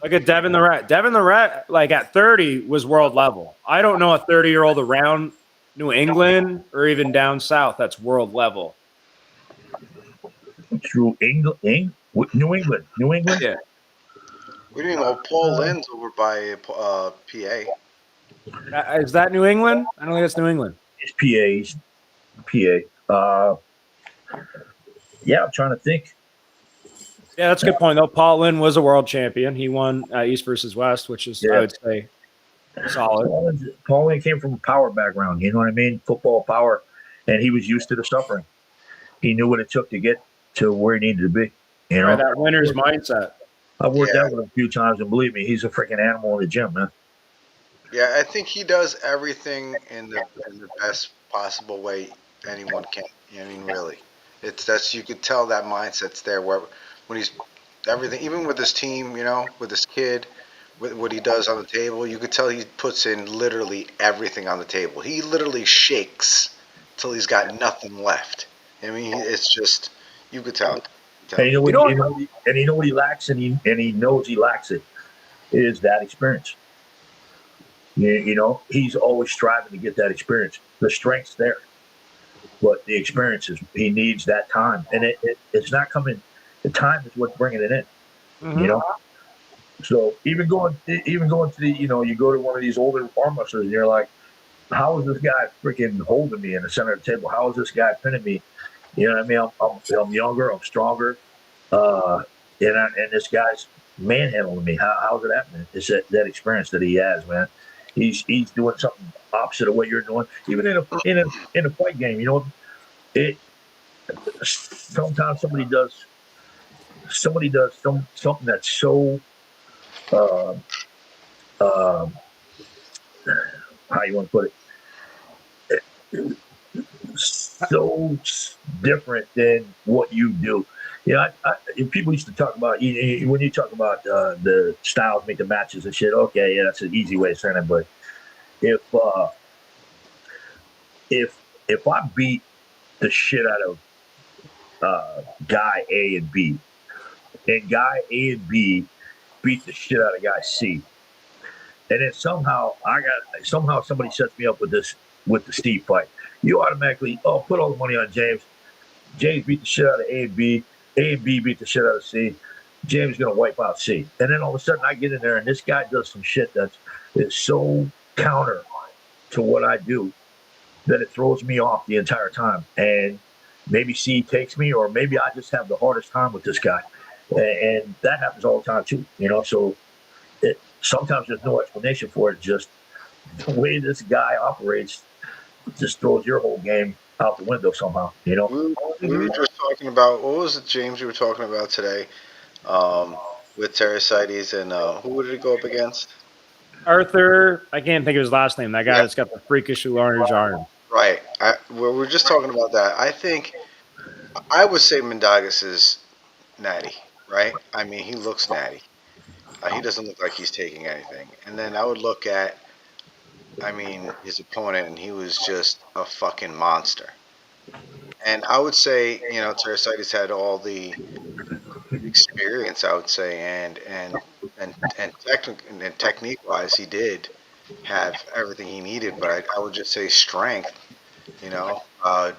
Devin the Rat. Devin the Rat, like at 30, was world level. I don't know a 30-year-old around New England or even down south that's world level. Through New England. Yeah. What do you mean? Oh, Paul Lynn's over by PA. Is that New England? I don't think that's New England. It's PA. Yeah, I'm trying to think. Yeah, that's a good point, though. Paul Lynn was a world champion. He won East versus West, which is, I would say, solid. Paul Lynn came from a power background. You know what I mean? Football power, and he was used to the suffering. He knew what it took to get to where he needed to be. Right, that winner's mindset. I've worked out with him a few times, and believe me, he's a freaking animal in the gym, man. Yeah, I think he does everything in the best possible way anyone can. I mean, really, that's you could tell that mindset's there where when he's everything, even with his team, with his kid, with what he does on the table, you could tell he puts in literally everything on the table. He literally shakes till he's got nothing left. I mean, it's just you could tell. And you know what he lacks, and he knows he lacks it is that experience. He's always striving to get that experience. The strength's there, but the experience he needs that time, and it's not coming. The time is what's bringing it in. Mm-hmm. So even going to the, you go to one of these older arm wrestlers, and you're like, how is this guy freaking holding me in the center of the table? How is this guy pinning me? You know what I mean? I'm younger, I'm stronger, and this guy's manhandling me. How's it happening? It's that experience that he has, man. He's doing something opposite of what you're doing. Even in a fight game, it sometimes somebody does something that's so uh, how you want to put it, so different than what you do. People used to talk about when you talk about the styles make the matches and shit. Okay, yeah, that's an easy way of saying it. But if if I beat the shit out of guy A and B, and guy A and B beat the shit out of guy C, and then somehow somebody sets me up with the Steve fight, you automatically put all the money on James. James beat the shit out of A and B. A and B beat the shit out of C. James is going to wipe out C. And then all of a sudden I get in there and this guy does some shit that is so counter to what I do that it throws me off the entire time. And maybe C takes me, or maybe I just have the hardest time with this guy. And that happens all the time too, So sometimes there's no explanation for it. Just the way this guy operates just throws your whole game out the window somehow, We were just talking about what was it, James? You were talking about today with Terrasites and who did it go up against? Arthur, I can't think of his last name. That guy that's got the freakishly large arm. Right. We're just talking about that. I think I would say Mendagas is natty, right? I mean, he looks natty. He doesn't look like he's taking anything. And then I would look at, his opponent, and he was just a fucking monster. And I would say, Terraciti's had all the experience, I would say, and technique wise, he did have everything he needed. But I would just say strength,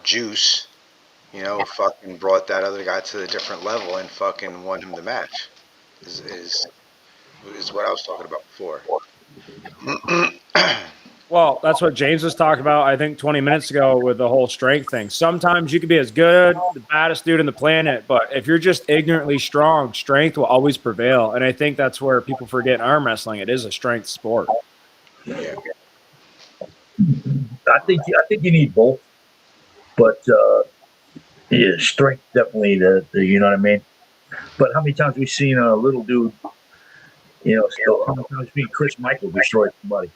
juice, fucking brought that other guy to a different level and fucking won him the match. Is what I was talking about before. Well, that's what James was talking about, I think, 20 minutes ago with the whole strength thing. Sometimes you can be as good, the baddest dude on the planet, but if you're just ignorantly strong, strength will always prevail. And I think that's where people forget in arm wrestling. It is a strength sport. Yeah. I think you need both, but yeah, strength definitely. The you know what I mean. But how many times we seen a little dude? So how many times we seen Chris Michael destroy somebody?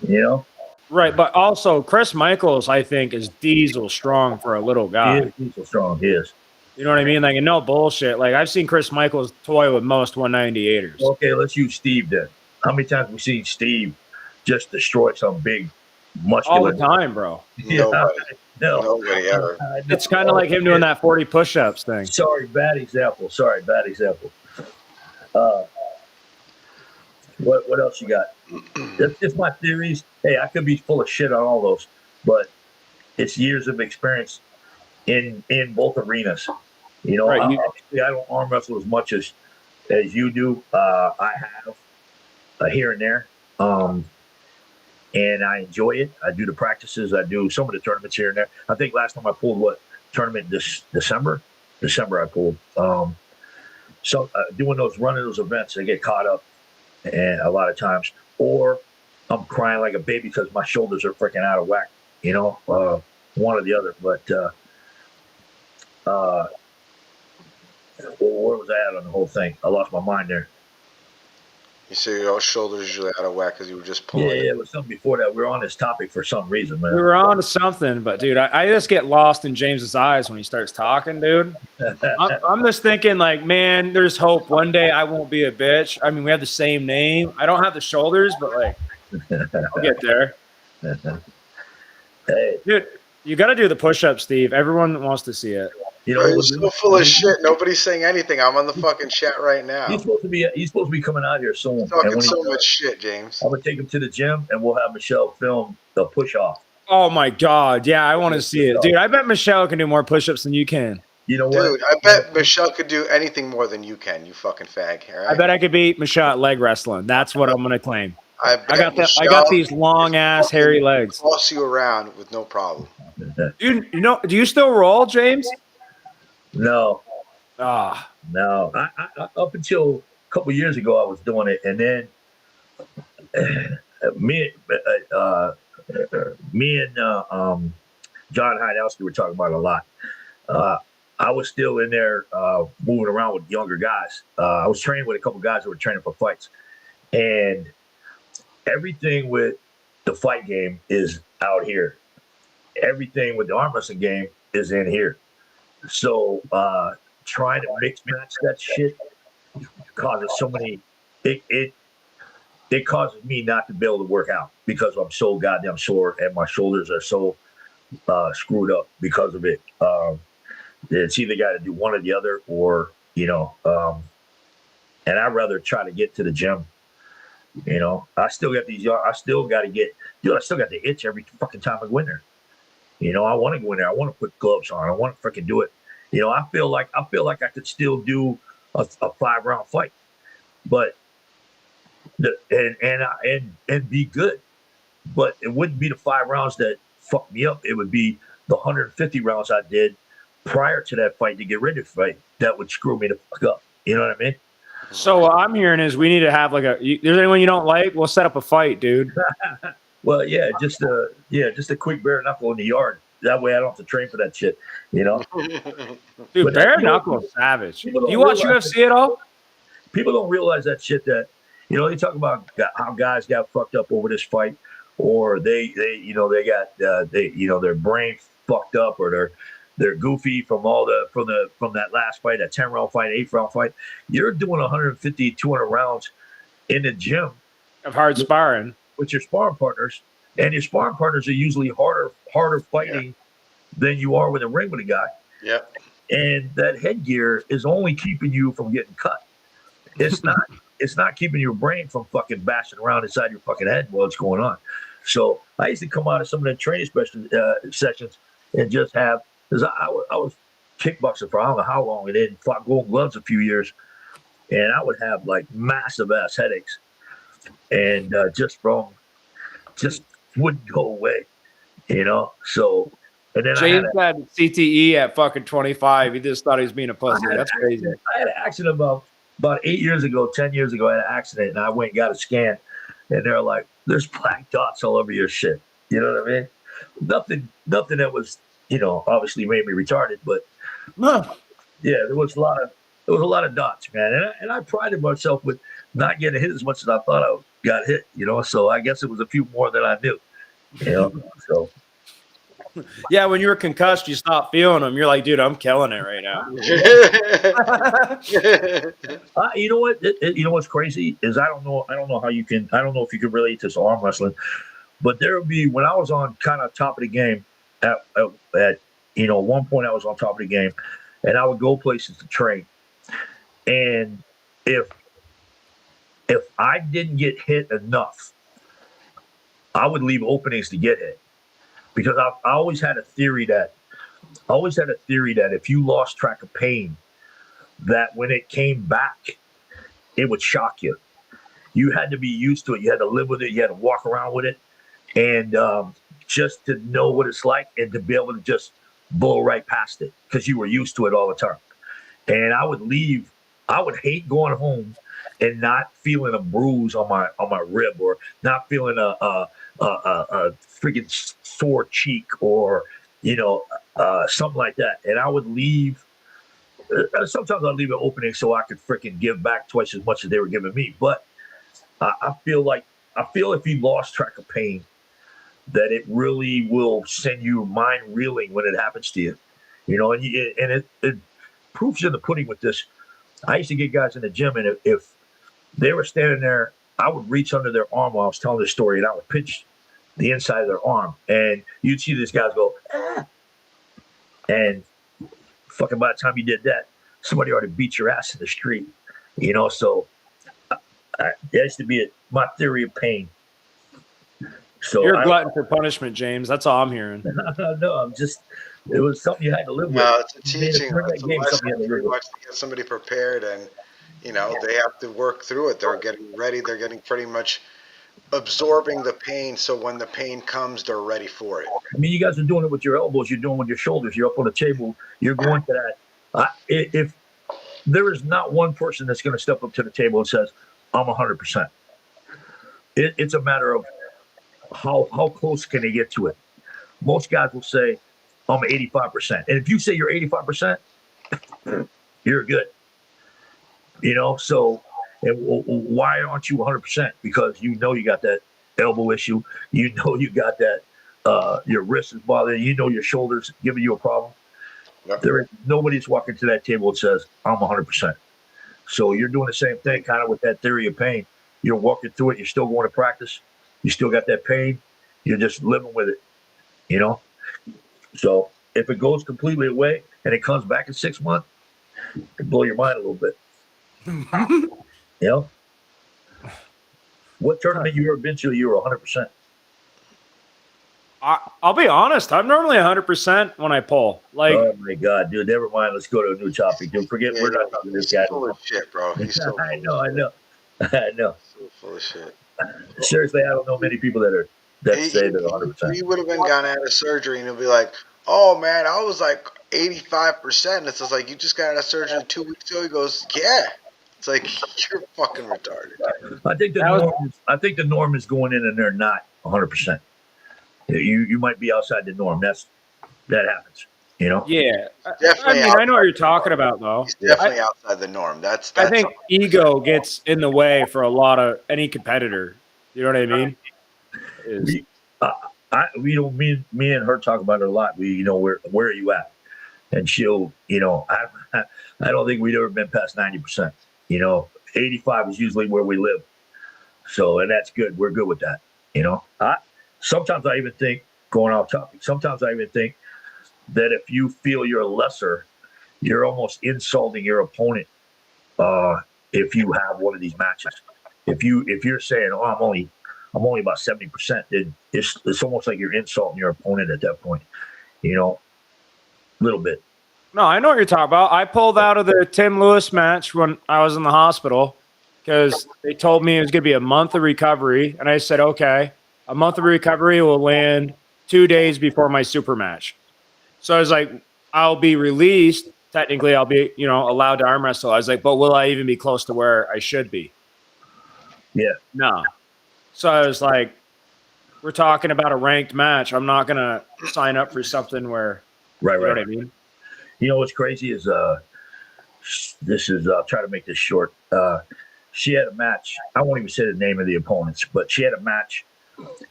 You know, Right. But also, Chris Michaels, I think, is diesel strong for a little guy. he's so strong. He is. You know what I mean? Like, and no bullshit. Like, I've seen Chris Michaels toy with most 198ers. Okay, let's use Steve then. How many times we seen Steve just destroy some big muscular? All the time, bro. Nobody. No. Nobody ever. It's kind of like him doing that 40 push-ups thing. Sorry, bad example. What else you got? That's just my theories. Hey, I could be full of shit on all those, but it's years of experience in both arenas. Right, I don't arm wrestle as much as you do. I have here and there, and I enjoy it. I do the practices. I do some of the tournaments here and there. I think last time I pulled tournament this December I pulled. So doing running those events, I get caught up, and a lot of times, or I'm crying like a baby because my shoulders are freaking out of whack. One or the other. But where was I at on the whole thing? I lost my mind there. You say your shoulders usually out of whack because you were just pulling. Yeah, it was something before that. We were on this topic for some reason, man. We were on to something, but dude, I just get lost in James's eyes when he starts talking, dude. I'm just thinking, like, man, there's hope. One day I won't be a bitch. I mean, we have the same name. I don't have the shoulders, but like, I'll get there. Hey, dude, you got to do the push-up, Steve. Everyone wants to see it. You're so full of shit. Nobody's saying anything. I'm on the fucking chat right now. He's supposed to be coming out here soon. He's talking so much shit, James. I'm gonna take him to the gym and we'll have Michelle film the push off. Oh my god, yeah, I want to see it, dude. I bet Michelle can do more push-ups than you can. You know what, dude? I bet Michelle could do anything more than you can. You fucking fag. All right? I bet I could beat Michelle at leg wrestling. That's what I'm gonna claim. I got these long ass hairy legs. Toss you around with no problem. Dude, do you still roll, James? No. No. I up until a couple years ago, I was doing it, and then me and John Hydowski were talking about it a lot. I was still in there moving around with younger guys. I was training with a couple guys that were training for fights, and everything with the fight game is out here. Everything with the arm wrestling game is in here. So trying to mix match that shit causes so many. It causes me not to be able to work out because I'm so goddamn sore and my shoulders are so screwed up because of it. It's either got to do one or the other, or and I'd rather try to get to the gym. I still got I still got to get. Dude, I still got the itch every fucking time I go in there. I want to go in there. I want to put gloves on. I want to freaking do it. I feel like I could still do a 5-round fight, but and be good. But it wouldn't be the 5 rounds that fucked me up. It would be the 150 rounds I did prior to that fight to get ready to fight that would screw me the fuck up. You know what I mean? So what I'm hearing is we need to have there's anyone you don't like? We'll set up a fight, dude. Well, yeah, just a quick bare knuckle in the yard. That way I don't have to train for that shit, Dude, but bare knuckle savage. Do you watch UFC at all? People don't realize that shit that, they talk about how guys got fucked up over this fight, or they got their brain fucked up, or they're goofy from that last fight, that 10-round fight, 8-round fight. You're doing 150, 200 rounds in the gym of hard sparring with your sparring partners, and your sparring partners are usually harder fighting than you are with a ring with a guy. Yep. And that headgear is only keeping you from getting cut. It's not. It's not keeping your brain from fucking bashing around inside your fucking head while it's going on. So I used to come out of some of the training sessions and just have, because I was kickboxing for I don't know how long, and then fought Gold Gloves a few years, and I would have like massive ass headaches, and just wouldn't go away, you know. So, and then James had CTE at fucking 25. He just thought he was being a pussy. That's crazy. I had an accident about 10 years ago. I had an accident, and I went and got a scan, and they're like, "There's black dots all over your shit." You know what I mean? Nothing that was, you know, obviously made me retarded, but yeah, there was a lot of dots, man, and I prided myself with not getting hit as much as I thought I got hit, you know. So I guess it was a few more than I knew, you know. So. Yeah, when you were concussed, you stopped feeling them. You're like, dude, I'm killing it right now. You know what? You know what's crazy is I don't know how you can. I don't know if you can relate to arm wrestling, but there would be when I was on kind of top of the game at you know, one point I was on top of the game, and I would go places to train, and if I didn't get hit enough, I would leave openings to get hit. Because I always had a theory that if you lost track of pain, that when it came back, it would shock you. You had to be used to it. You had to live with it. You had to walk around with it, and just to know what it's like and to be able to just blow right past it because you were used to it all the time. And I would leave. I would hate going home and not feeling a bruise on my rib or not feeling a freaking sore cheek or, you know, something like that. And I would leave. Sometimes I'd leave an opening so I could freaking give back twice as much as they were giving me. But I feel if you lost track of pain, that it really will send you mind reeling when it happens to you. You know, and it proofs in the pudding with this. I used to get guys in the gym, and if they were standing there, I would reach under their arm while I was telling the story, and I would pinch the inside of their arm, and you'd see these guys go, ah. And fucking by the time you did that, somebody already beat your ass in the street, you know. So that used to be my theory of pain. So you're a glutton for punishment, James. That's all I'm hearing. No, it was something you had to live with. No, it's a teaching. It's a lesson pretty much to get somebody prepared, and you know they have to work through it. They're getting ready. They're getting pretty much absorbing the pain, so when the pain comes, they're ready for it. I mean, you guys are doing it with your elbows. You're doing it with your shoulders. You're up on the table. You're going to that. If there is not one person that's going to step up to the table and says, "I'm 100%," it's a matter of how close can they get to it. Most guys will say, "I'm 85%," and if you say you're 85%, you're good. You know, so why aren't you 100%? Because you know you got that elbow issue. You know you got that your wrist is bothering you. You know your shoulders giving you a problem. Yep. There is nobody's walking to that table and says, "I'm 100%." So you're doing the same thing, kind of with that theory of pain. You're walking through it. You're still going to practice. You still got that pain. You're just living with it, you know? So if it goes completely away and it comes back in 6 months, it can blow your mind a little bit. You know? What tournament you ever been to, you were 100%? I'll be honest. I'm normally 100% when I pull. Like, oh my God, dude! Never mind. Let's go to a new topic, dude. Forget we're not talking to this guy. Full of shit, bro. He's so I know. So full of shit. Seriously, I don't know many people that say they're 100%. He would have been gone out of surgery, and he'll be like, "Oh man, I was like 85%." It's just like, you just got out of surgery 2 weeks ago. He goes, "Yeah." It's like, you're fucking retarded. I think the norm is going in and they're not 100%. You might be outside the norm. That happens, you know? Yeah. I know what you're talking about, though. He's definitely outside the norm. That's I think ego gets in the way for a lot of any competitor. You know what I mean? Me and her talk about it a lot. We, you know, where are you at? And she'll, you know, I don't think we'd ever been past 90%. You know, 85 is usually where we live. So, and that's good. We're good with that. You know, sometimes I even think, going off topic, sometimes I even think that if you feel you're lesser, you're almost insulting your opponent. If you have one of these matches, if you're saying, "Oh, I'm only about 70%," it's almost like you're insulting your opponent at that point. You know, a little bit. No, I know what you're talking about. I pulled out of the Tim Lewis match when I was in the hospital because they told me it was going to be a month of recovery. And I said, okay, a month of recovery will land 2 days before my super match. So I was like, I'll be released. Technically, I'll be, allowed to arm wrestle. I was like, but will I even be close to where I should be? Yeah. No. So I was like, we're talking about a ranked match. I'm not going to sign up for something where, Right. you know what I mean? You know what's crazy is this is I'll try to make this short. She had a match. I won't even say the name of the opponents, but she had a match,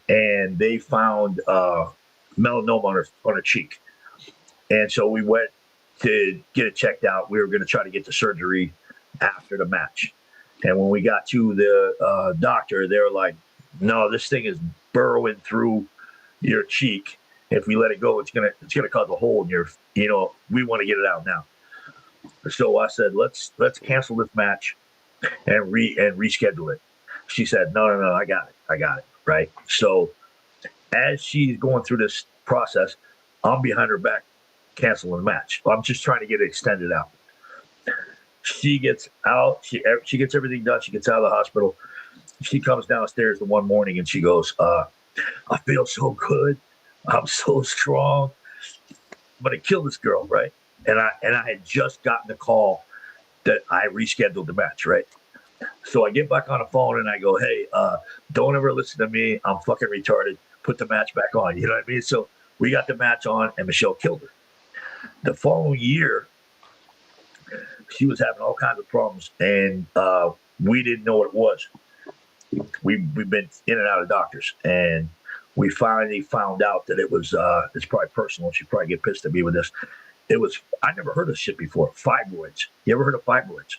and they found melanoma on her cheek, and so we went to get it checked out. We were going to try to get the surgery after the match, and when we got to the doctor, they were like, "No, this thing is burrowing through your cheek. If we let it go, it's gonna cause a hole in your. We want to get it out now." So I said, let's cancel this match and reschedule it. She said, no, I got it. Right. So as she's going through this process, I'm behind her back canceling the match. I'm just trying to get it extended out. She gets out. She gets everything done. She gets out of the hospital. She comes downstairs the one morning and she goes, I feel so good. I'm so strong. But it killed this girl, right? And I had just gotten the call that I rescheduled the match, right? So I get back on the phone and I go, hey, don't ever listen to me. I'm fucking retarded. Put the match back on. You know what I mean? So we got the match on and Michelle killed her. The following year, she was having all kinds of problems and we didn't know what it was. We've been in and out of doctors and we finally found out that it was, it's probably personal. She'd probably get pissed at me with this. I never heard of shit before. Fibroids. You ever heard of fibroids?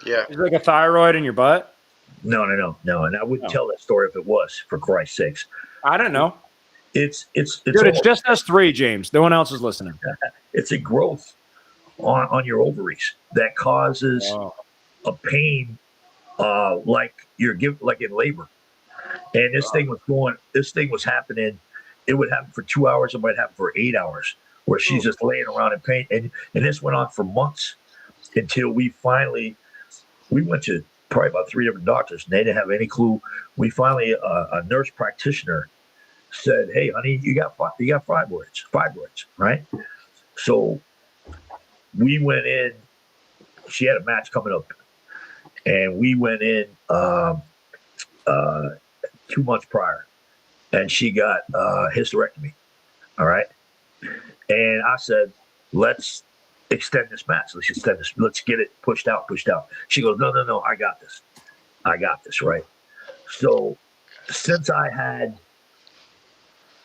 Yeah. Is it like a thyroid in your butt? No. And I wouldn't tell that story if it was, for Christ's sakes. I don't know. It's Dude, it's just us three, James. No one else is listening. It's a growth on your ovaries that causes a pain, like like in labor. And this thing was happening. It would happen for 2 hours. It might happen for 8 hours, where she's just laying around in pain. And this went on for months until we went to probably about 3 different doctors, and they didn't have any clue. We finally, a nurse practitioner said, "Hey, honey, you got fibroids, right?" So we went in. She had a match coming up, and we went in 2 months prior, and she got hysterectomy. All right, and I said, "Let's extend this match. Let's get it pushed out. She goes, no, I got this, right? So since I had,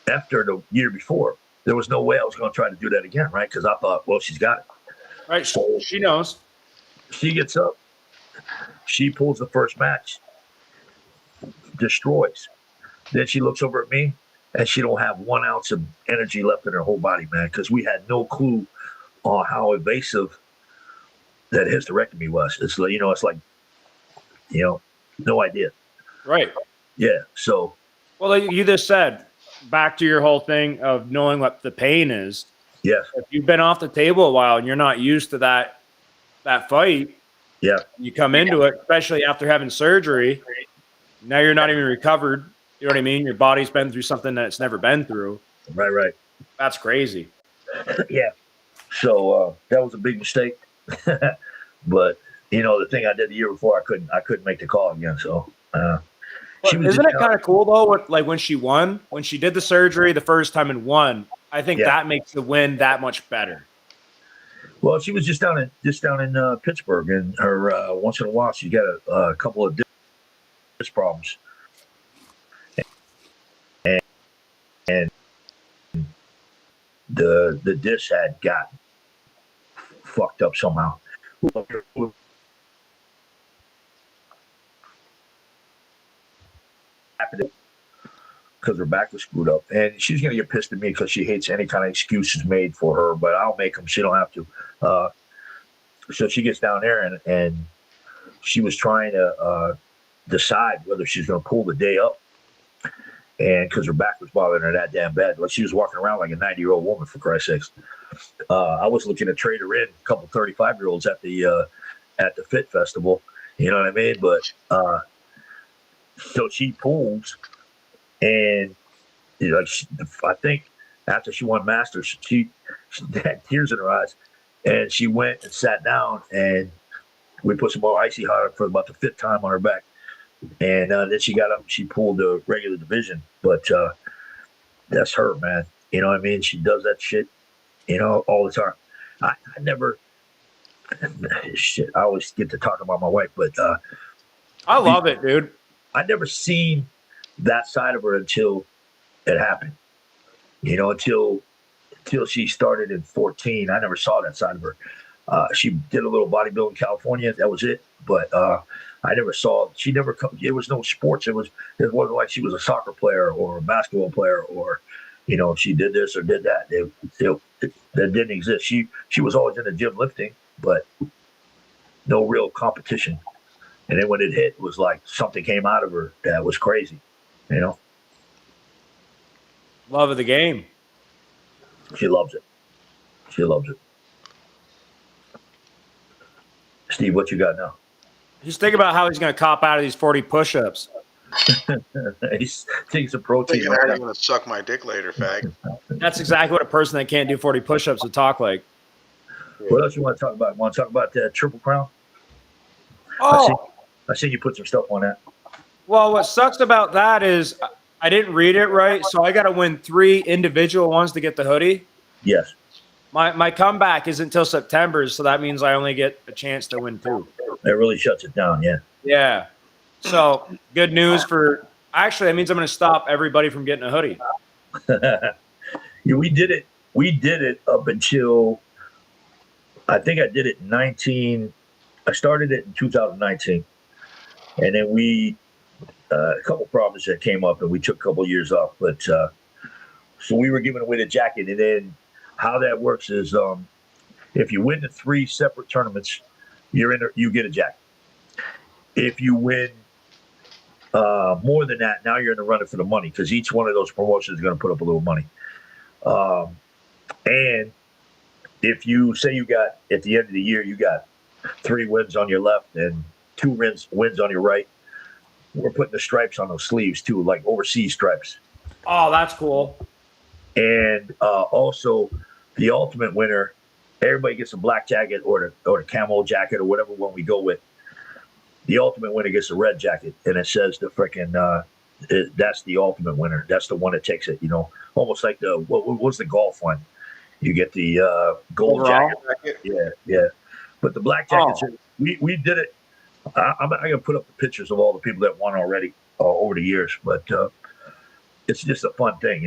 after the year before, there was no way I was going to try to do that again, right? Because I thought, well, she's got it. Right, so she knows. She gets up. She pulls the first match, destroys. Then she looks over at me, and she don't have 1 ounce of energy left in her whole body, man, because we had no clue on how invasive that hysterectomy was. It's like, no idea. Right. Yeah. So. Well, like you just said, back to your whole thing of knowing what the pain is. Yes. If you've been off the table a while and you're not used to that fight, yeah, you come into it, especially after having surgery. Now you're not even recovered. You know what I mean? Your body's been through something that it's never been through. Right. That's crazy. Yeah. So that was a big mistake. But the thing I did the year before, I couldn't make the call again. So isn't it kind of cool though? When she won, when she did the surgery the first time and won, I think that makes the win that much better. Well, she was just down in Pittsburgh, and her once in a while she got a couple of disc problems, and the disc had got fucked up somehow. because her back was screwed up, and she's gonna get pissed at me because she hates any kind of excuses made for her. But I'll make them. She don't have to. So she gets down there, and she was trying to decide whether she's gonna pull the day up, and because her back was bothering her that damn bad, like she was walking around like a 90-year-old woman, for Christ's sakes. I was looking to trade her in a couple 35-year-olds at the Fit Festival. You know what I mean? But so she pulls, and I think after she won Masters, she had tears in her eyes, and she went and sat down, and we put some more icy hot for about the fifth time on her back, and then she got up and she pulled the regular division. But that's her, man. You know what I mean? She does that shit, all the time. I never. Shit, I always get to talk about my wife, but I love it, dude. I never seen that side of her until it happened. Until she started in 14, I never saw that side of her. She did a little bodybuilding in California. That was it. But I never saw. She never. It was no sports. It wasn't like she was a soccer player or a basketball player or, she did this or did that. That didn't exist. She was always in the gym lifting, but no real competition. And then when it hit, it was like something came out of her that was crazy. Love of the game. She loves it. She loves it. Steve, what you got now? Just think about how he's going to cop out of these 40 push-ups. He's taking some protein. Thinking how you're going to suck my dick later, fag. That's exactly what a person that can't do 40 push-ups would talk like. What else you want to talk about? Want to talk about the Triple Crown? Oh, I see you put some stuff on that. well, what sucks about that is I didn't read it right, so I got to win 3 individual ones to get the hoodie. Yes. My comeback isn't until September, so that means I only get a chance to win 2. That really shuts it down, yeah. Yeah. So good news for – actually, that means I'm going to stop everybody from getting a hoodie. Yeah, we did it. We did it up until I think I did it in 19 – I started it in 2019. And then we a couple problems that came up, and we took a couple of years off. But so we were giving away the jacket, and then how that works is if you win the 3 separate tournaments, you get a jacket. If you win more than that, now you're in the running for the money because each one of those promotions is going to put up a little money. And if you say you got at the end of the year you got 3 wins on your left and 2 wins on your right, we're putting the stripes on those sleeves too, like overseas stripes. Oh, that's cool. And also the ultimate winner, everybody gets a black jacket or the camo jacket or whatever one we go with. The ultimate winner gets a red jacket, and it says the freaking that's the ultimate winner. That's the one that takes it. Almost like what was the golf one? You get the gold jacket. Yeah. But the black jackets, we did it. I'm not gonna put up the pictures of all the people that won already over the years, but it's just a fun thing,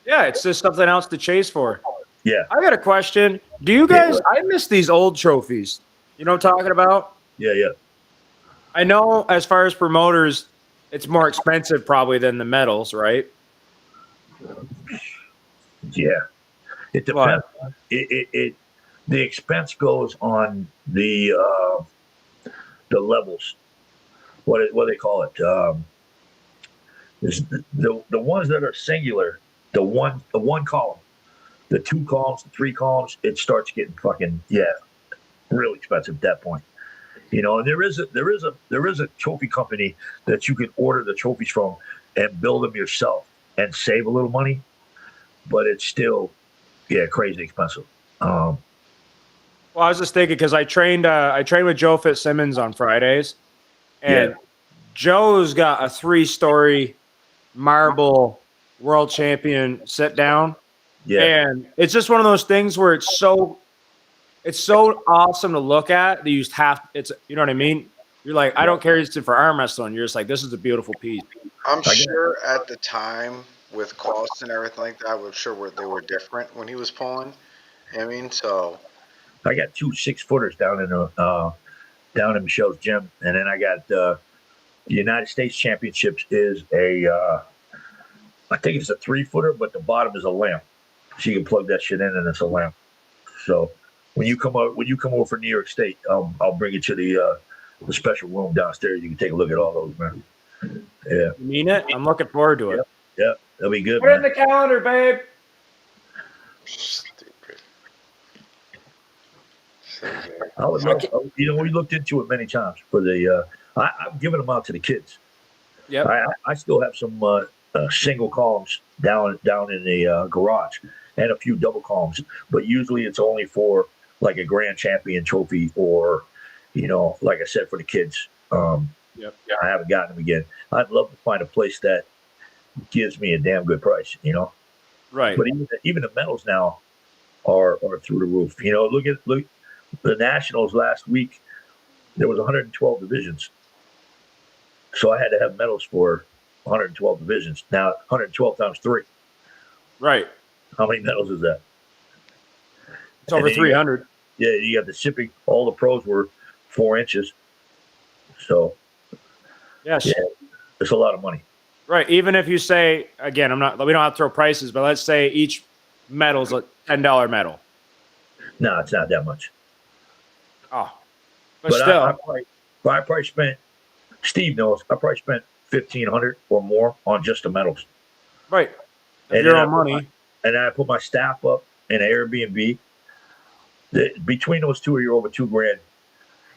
Yeah, it's just something else to chase for. Yeah. I got a question. Do you guys – I miss these old trophies. You know what I'm talking about? Yeah. I know as far as promoters, it's more expensive probably than the medals, right? Yeah. It depends. The expense goes on the levels. What do they call it? The ones that are singular, the one column, the 2 columns, the 3 columns, it starts getting fucking really expensive at that point. And there is a trophy company that you can order the trophies from and build them yourself and save a little money, but it's still crazy expensive. Well, I was just thinking because I trained with Joe Fitzsimmons on Fridays, and Joe's got a 3-story marble world champion sit down. Yeah. And it's just one of those things where it's so awesome to look at that you just you know what I mean? You're like, I don't care it's for arm wrestling. You're just like, this is a beautiful piece. I'm sure at the time with costs and everything like that, I'm sure they were different when he was pulling. I mean, so I got 2 6-footers down in Michelle's gym, and then I got The United States Championships is I think it's a 3-footer, but the bottom is a lamp. So you can plug that shit in, and it's a lamp. So when you come over for New York State, I'll bring you to the special room downstairs. You can take a look at all those, man. Yeah. You mean it? I'm looking forward to it. Yeah, that'll be good. Put it in the calendar, babe. Stupid. I would love, we looked into it many times for the. I'm giving them out to the kids. Yep. I still have some single columns down in the garage, and a few double columns, but usually it's only for like a grand champion trophy or, like I said, for the kids. Yep. I haven't gotten them again. I'd love to find a place that gives me a damn good price, Right. But even the medals now are through the roof. Look the Nationals last week. There was 112 divisions, so I had to have medals for 112 divisions. Now 112 times 3. Right. How many medals is that? It's over 300. You got the shipping. All the pros were 4 inches. So Yes. yeah, it's a lot of money. Right. Even if you say, again, we don't have to throw prices, but let's say each medal's a $10 medal. No, it's not that much. Oh, but still, I probably spent. Steve knows. I probably spent $1,500 or more on just the medals. right. And Your own money. And then I put my staff up in an Airbnb. Between those two, you're over $2,000.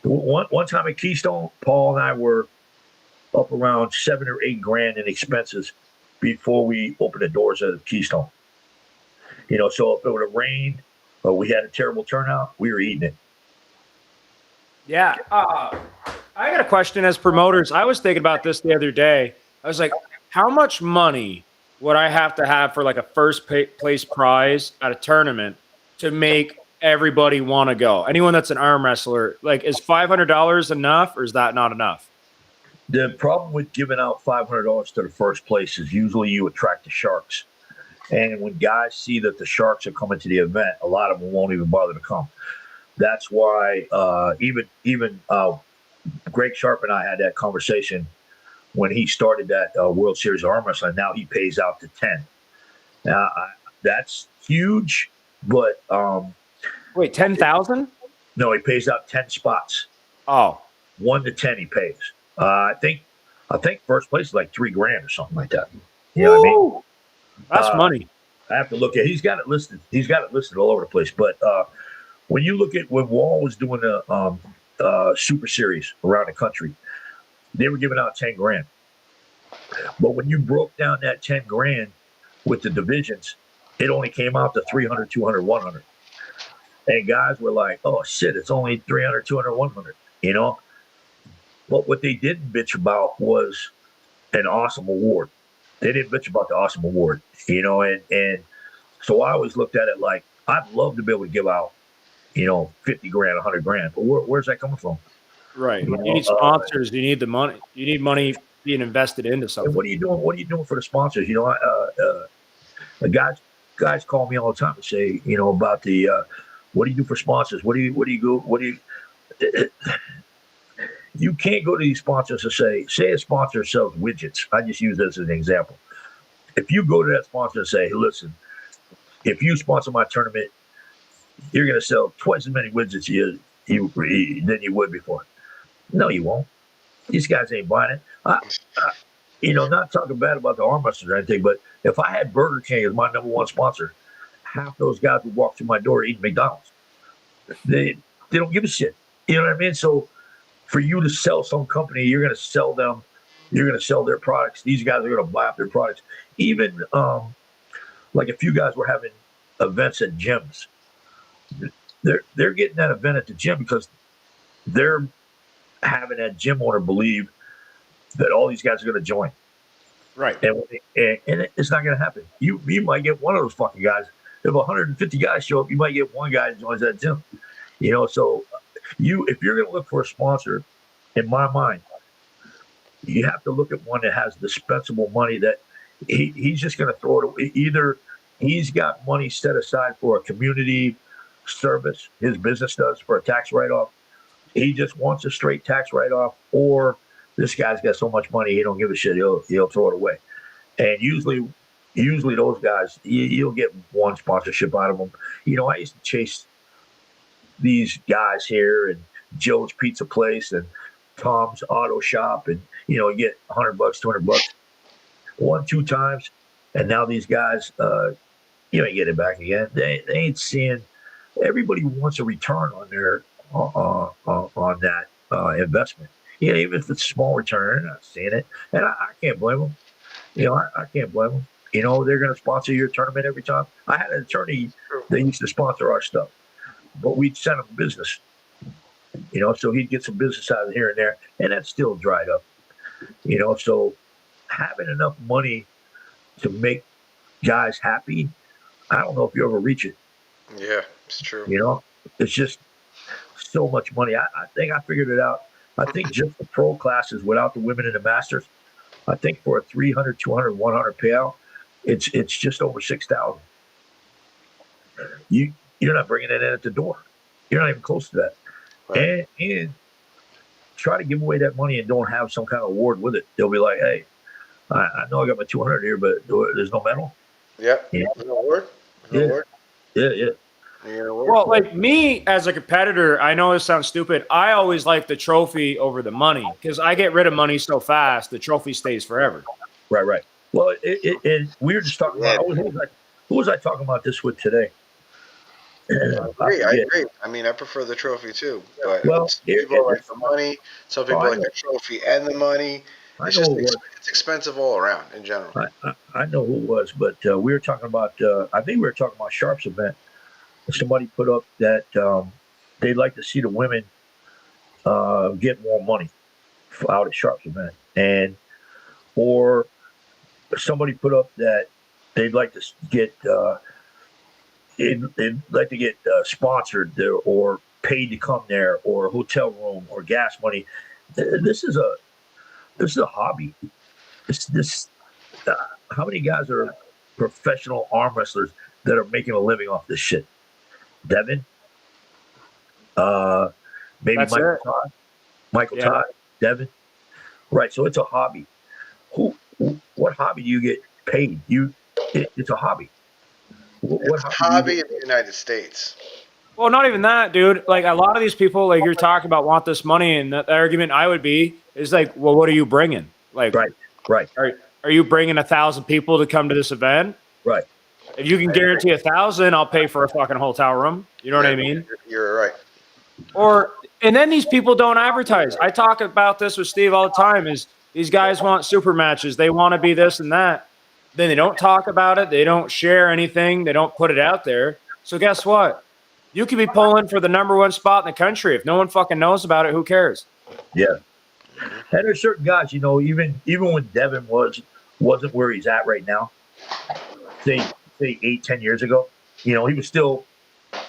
One time at Keystone, Paul and I were up around $7,000 or $8,000 in expenses before we opened the doors of Keystone. So if it would have rained or we had a terrible turnout, we were eating it. Yeah. I got a question as promoters. I was thinking about this the other day. I was like, how much money would I have to have for like a first place prize at a tournament to make everybody want to go? Anyone that's an arm wrestler, like, is $500 enough or is that not enough? The problem with giving out $500 to the first place is usually you attract the sharks. And when guys see that the sharks are coming to the event, a lot of them won't even bother to come. That's why even Greg Sharp and I had that conversation when he started that World Series of Arm Wrestling. Now he pays out to 10. Now that's huge, but wait, 10,000? No, he pays out 10 spots. Oh, 1 to 10 he pays. I think first place is like $3,000 or something like that. You know what I mean? That's money. I have to look at. He's got it listed. He's got it listed all over the place. But when you look at when Wall was doing the Super Series around the country, they were giving out $10,000. But when you broke down that $10,000 with the divisions, it only came out to 300, 200, 100. And guys were like, "Oh shit, it's only 300, 200, 100." But what they didn't bitch about was an awesome award. They didn't bitch about the awesome award, and so I always looked at it like I'd love to be able to give out, $50,000, $100,000, but where's that coming from? Right. You need sponsors. You need the money. You need money being invested into something. And what are you doing? What are you doing for the sponsors? The guys call me all the time and say, about the what do you do for sponsors? You can't go to these sponsors and say a sponsor sells widgets. I just use this as an example. If you go to that sponsor and say, "Hey, listen, if you sponsor my tournament, you're going to sell twice as many widgets than you would before." No, you won't. These guys ain't buying it. Not talking bad about the arm wrestlers or anything, but if I had Burger King as my number one sponsor, half those guys would walk through my door eating McDonald's. They don't give a shit. You know what I mean? So for you to sell some company, you're going to sell them. You're going to sell their products. These guys are going to buy up their products. Even like a few guys were having events at gyms. They're getting that event at the gym because they're having that gym owner believe that all these guys are going to join. Right. And it's not going to happen. You might get one of those fucking guys. If 150 guys show up, you might get one guy that joins that gym. So if you're going to look for a sponsor, in my mind, you have to look at one that has dispensable money that he's just going to throw it away. Either he's got money set aside for a community service, his business does, for a tax write-off. He just wants a straight tax write-off, or This guy's got so much money, he don't give a shit. He'll throw it away. And usually those guys, you'll get one sponsorship out of them. I used to chase these guys here and Joe's Pizza Place and Tom's Auto Shop, and you get $100, $200, 1, 2 times, and now these guys, you ain't getting it back again. They ain't seeing. Everybody wants a return on their on that investment. Even if it's a small return, they're not seeing it, and I can't blame them. I can't blame them. They're going to sponsor your tournament every time. I had an attorney that used to sponsor our stuff, but we'd send him business. So he'd get some business out of here and there, and that's still dried up. So having enough money to make guys happy, I don't know if you ever reach it. Yeah, it's true. It's just so much money. I think I figured it out. I think just the pro classes without the women and the masters, I think for a 300, 200, 100 payout, it's just over 6,000. You're not bringing it in at the door. You're not even close to that. Right. And try to give away that money and don't have some kind of award with it. They'll be like, hey, I know I got my 200 here, but there's no medal. Yeah. No award. No award. Yeah. Well, like me as a competitor, I know this sounds stupid. I always like the trophy over the money because I get rid of money so fast, the trophy stays forever. Right. Well, we were just talking about, who was I talking about this with today? I agree. I mean, I prefer the trophy too, but some people like the money. Some people like the trophy and the money. It's expensive all around in general. I know who it was, but we were talking about. I think we were talking about Sharp's event. Somebody put up that they'd like to see the women get more money out at Sharp's event, or somebody put up that they'd like to get. They'd like to get sponsored there or paid to come there or a hotel room or gas money. This is a hobby. How many guys are professional arm wrestlers that are making a living off this shit? Devin, maybe That's Michael Todd, Todd, Devin. Right. So it's a hobby. What hobby do you get paid? It's a hobby. It's a hobby in the United States. Well, not even that, dude. Like a lot of these people, like you're talking about, want this money, and the argument I would be is like, well, what are you bringing? Like, right. Are you bringing 1,000 people to come to this event? Right. If you can guarantee 1,000, I'll pay for a fucking hotel room. You know what I mean? You're right. And then these people don't advertise. I talk about this with Steve all the time. Is these guys want super matches? They want to be this and that. Then they don't talk about it. They don't share anything. They don't put it out there. So guess what? You could be pulling for the #1 spot in the country. If no one fucking knows about it, who cares? Yeah. And there's certain guys, even when Devin wasn't where he's at right now, say 8-10 years ago, he was still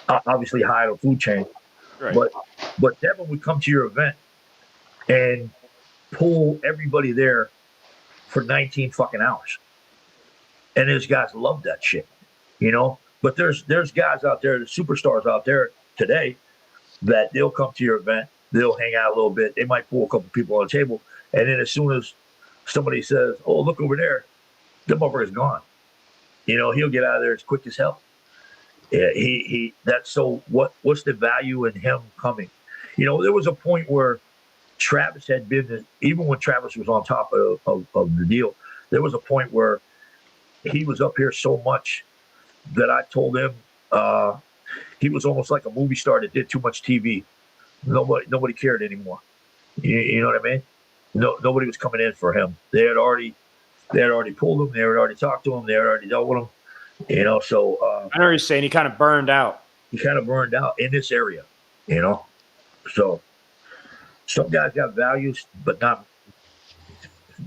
obviously high on the food chain. Right. But Devin would come to your event and pull everybody there for 19 fucking hours. And those guys love that shit, But there's guys out there, the superstars out there today, that they'll come to your event, they'll hang out a little bit, they might pull a couple people on the table, and then as soon as somebody says, "Oh, look over there," the motherfucker's gone. He'll get out of there as quick as hell. Yeah, that's so. What's the value in him coming? There was a point where Travis had been, even when Travis was on top of the deal, there was a point where he was up here so much that I told him he was almost like a movie star that did too much TV. Nobody cared anymore. You know what I mean? Nobody was coming in for him. They had already pulled him. They had already talked to him. They had already dealt with him. So I know what you're saying. He kind of burned out. He kind of burned out in this area. So some guys got values, but not.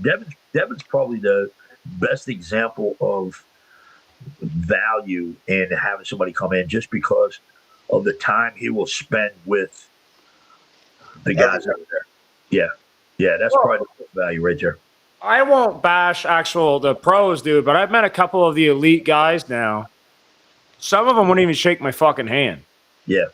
Devin's probably the best example of value in having somebody come in just because of the time he will spend with the guys out there. Yeah, that's probably the value right there. I won't bash the pros, dude, but I've met a couple of the elite guys now. Some of them wouldn't even shake my fucking hand. Yeah.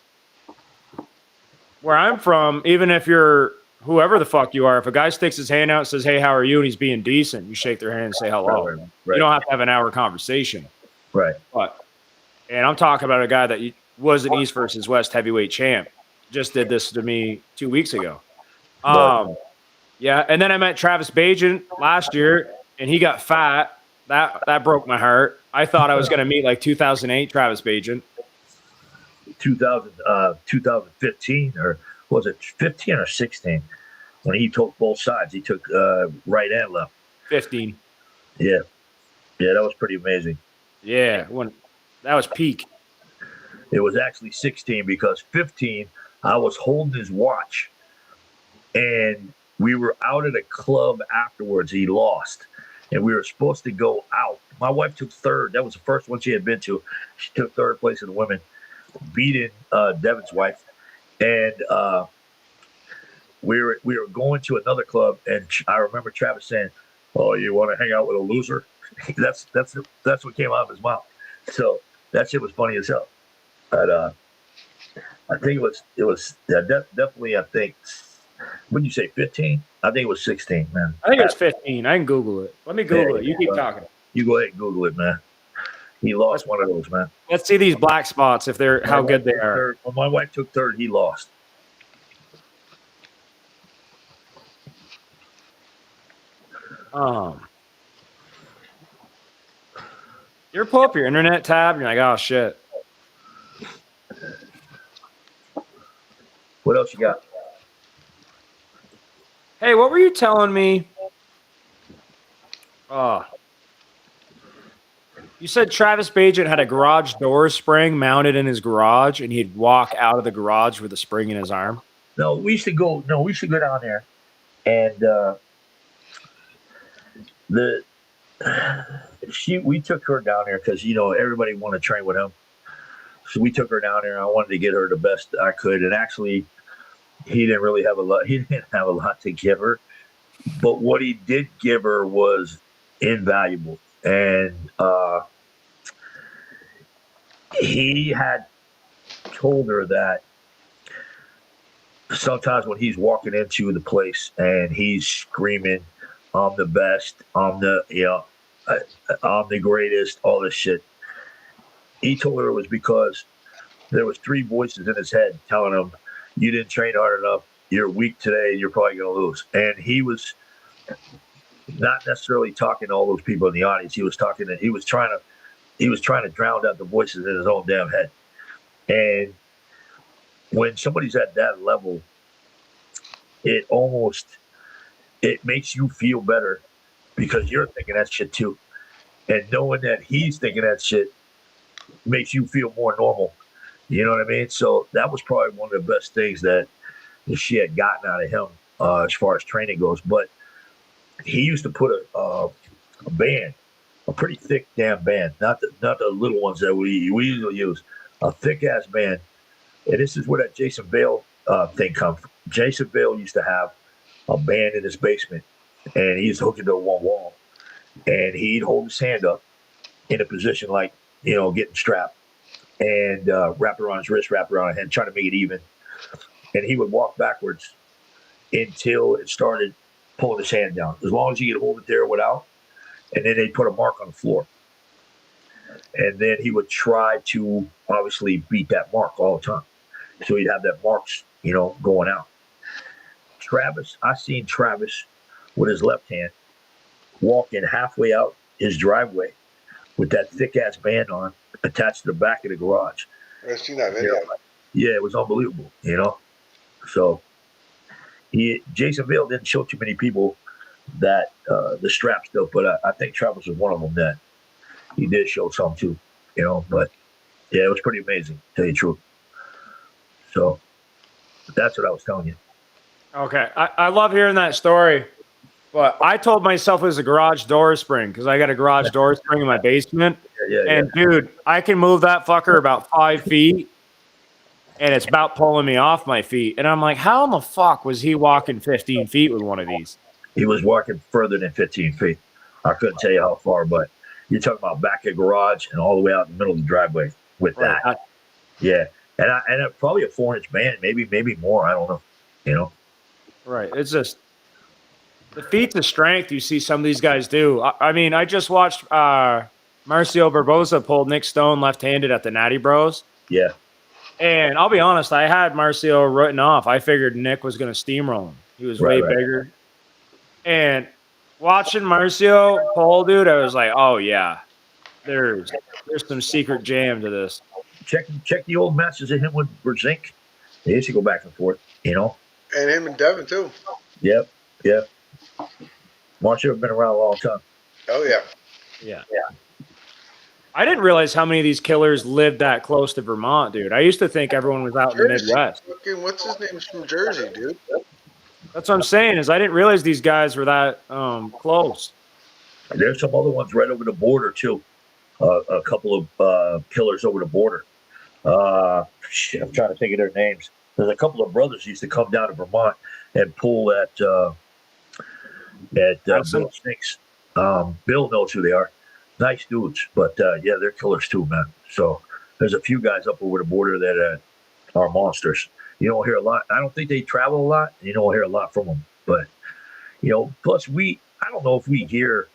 Where I'm from, even if you're whoever the fuck you are, if a guy sticks his hand out and says, "Hey, how are you?" and he's being decent, you shake their hand and say hello. Right. You don't have to have an hour conversation. Right. And I'm talking about a guy that was an East versus West heavyweight champ. Just did this to me 2 weeks ago. Yeah, and then I met Travis Bajan last year, and he got fat. That broke my heart. I thought I was going to meet like 2008 Travis Bajan. 2015, or was it 15 or 16? When he took both sides, he took right and left. 15. Yeah, that was pretty amazing. Yeah, that was peak. It was actually 16 because 15, I was holding his watch, and we were out at a club afterwards. He lost, and we were supposed to go out. My wife took third. That was the first one she had been to. She took third place in the women, beating Devin's wife, and we were going to another club, and I remember Travis saying, "Oh, you want to hang out with a loser?" that's what came out of his mouth. So that shit was funny as hell. But I think it was definitely. I think, what did you say, 15? I think it was 16, man. I think it was 15. I can Google it. Let me Google it. You keep talking. You go ahead and Google it, man. He lost one of those, man. Let's see these black spots if they're how good they are. When my wife took third, he lost. You ever pull up your internet tab and you're like, oh shit. What else you got? Hey, what were you telling me? You said Travis Bajan had a garage door spring mounted in his garage, and he'd walk out of the garage with a spring in his arm. No, we should go down there, and we took her down there because everybody wanted to train with him. So we took her down there. I wanted to get her the best I could, and actually, he didn't really have a lot. He didn't have a lot to give her, but what he did give her was invaluable. And he had told her that sometimes when he's walking into the place and he's screaming, "I'm the best, I'm the greatest," all this shit. He told her it was because there was 3 voices in his head telling him, "You didn't train hard enough. You're weak today. You're probably going to lose." And he was not necessarily talking to all those people in the audience. He was trying to drown out the voices in his own damn head. And when somebody's at that level, it makes you feel better because you're thinking that shit too. And knowing that he's thinking that shit makes you feel more normal. You know what I mean? So that was probably one of the best things that she had gotten out of him as far as training goes. But he used to put a band, a pretty thick damn band, not the little ones that we usually use, a thick ass band. And this is where that Jason Bale thing comes from. Jason Bale used to have a band in his basement, and he used to hook it to one wall, and he'd hold his hand up in a position like getting strapped, and wrap it around his wrist, wrap it around his hand, trying to make it even. And he would walk backwards until it started pulling his hand down. As long as he could hold it there without, and then they'd put a mark on the floor. And then he would try to obviously beat that mark all the time. So he'd have that marks, going out. I seen Travis with his left hand walking halfway out his driveway with that thick ass band on attached to the back of the garage. I've seen that video. Yeah, it was unbelievable, So Jason Vale didn't show too many people that the strap stuff, but I think Travis was one of them that he did show some too, But yeah, it was pretty amazing, to tell you the truth. So that's what I was telling you. Okay, I love hearing that story, but I told myself it was a garage door spring because I got a garage door spring in my basement. And dude, I can move that fucker about 5 feet, and it's about pulling me off my feet. And I'm like, how in the fuck was he walking 15 feet with one of these? He was walking further than 15 feet. I couldn't tell you how far, but you're talking about back of the garage and all the way out in the middle of the driveway with that. Yeah. And probably a 4-inch band, maybe more. I don't know. Right. It's just the feats of strength you see some of these guys do. I mean, I just watched Marcio Barboza pull Nick Stone left-handed at the Natty Bros. Yeah. And I'll be honest, I had Marcio written off. I figured Nick was going to steamroll him. He was way bigger. And watching Marcio pull, dude, I was like, oh yeah, there's some secret jam to this. Check the old matches of him with Brzezinski. They used to go back and forth, you know. And him and Devin too. Yep. Marcio have been around a long time. Oh yeah. Yeah. I didn't realize how many of these killers lived that close to Vermont, dude. I used to think everyone was out in the Midwest. Fucking, what's his name's from Jersey, dude? That's what I'm saying, is I didn't realize these guys were that close. There's some other ones right over the border too. A couple of killers over the border. I'm trying to think of their names. There's a couple of brothers used to come down to Vermont and pull at Bill Stinks. Bill knows who they are. Nice dudes, but yeah, they're killers too, man. So there's a few guys up over the border that are monsters. You don't hear a lot. I don't think they travel a lot. You don't hear a lot from them. But, you know, plus I don't know if we hear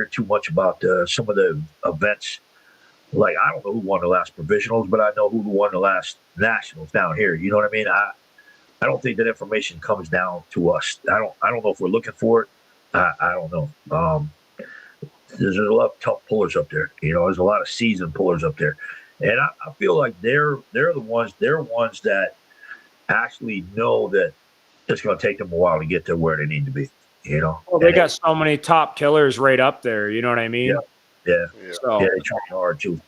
too much about some of the events. Like, I don't know who won the last provisionals, but I know who won the last nationals down here. You know what I mean? I don't think that information comes down to us. I don't know if we're looking for it. I don't know. There's a lot of tough pullers up there. You know, there's a lot of seasoned pullers up there. And I feel like they're ones that actually know that it's going to take them a while to get to where they need to be, you know? Well, they got so many top killers right up there. You know what I mean? Yeah. So, yeah, they try hard too.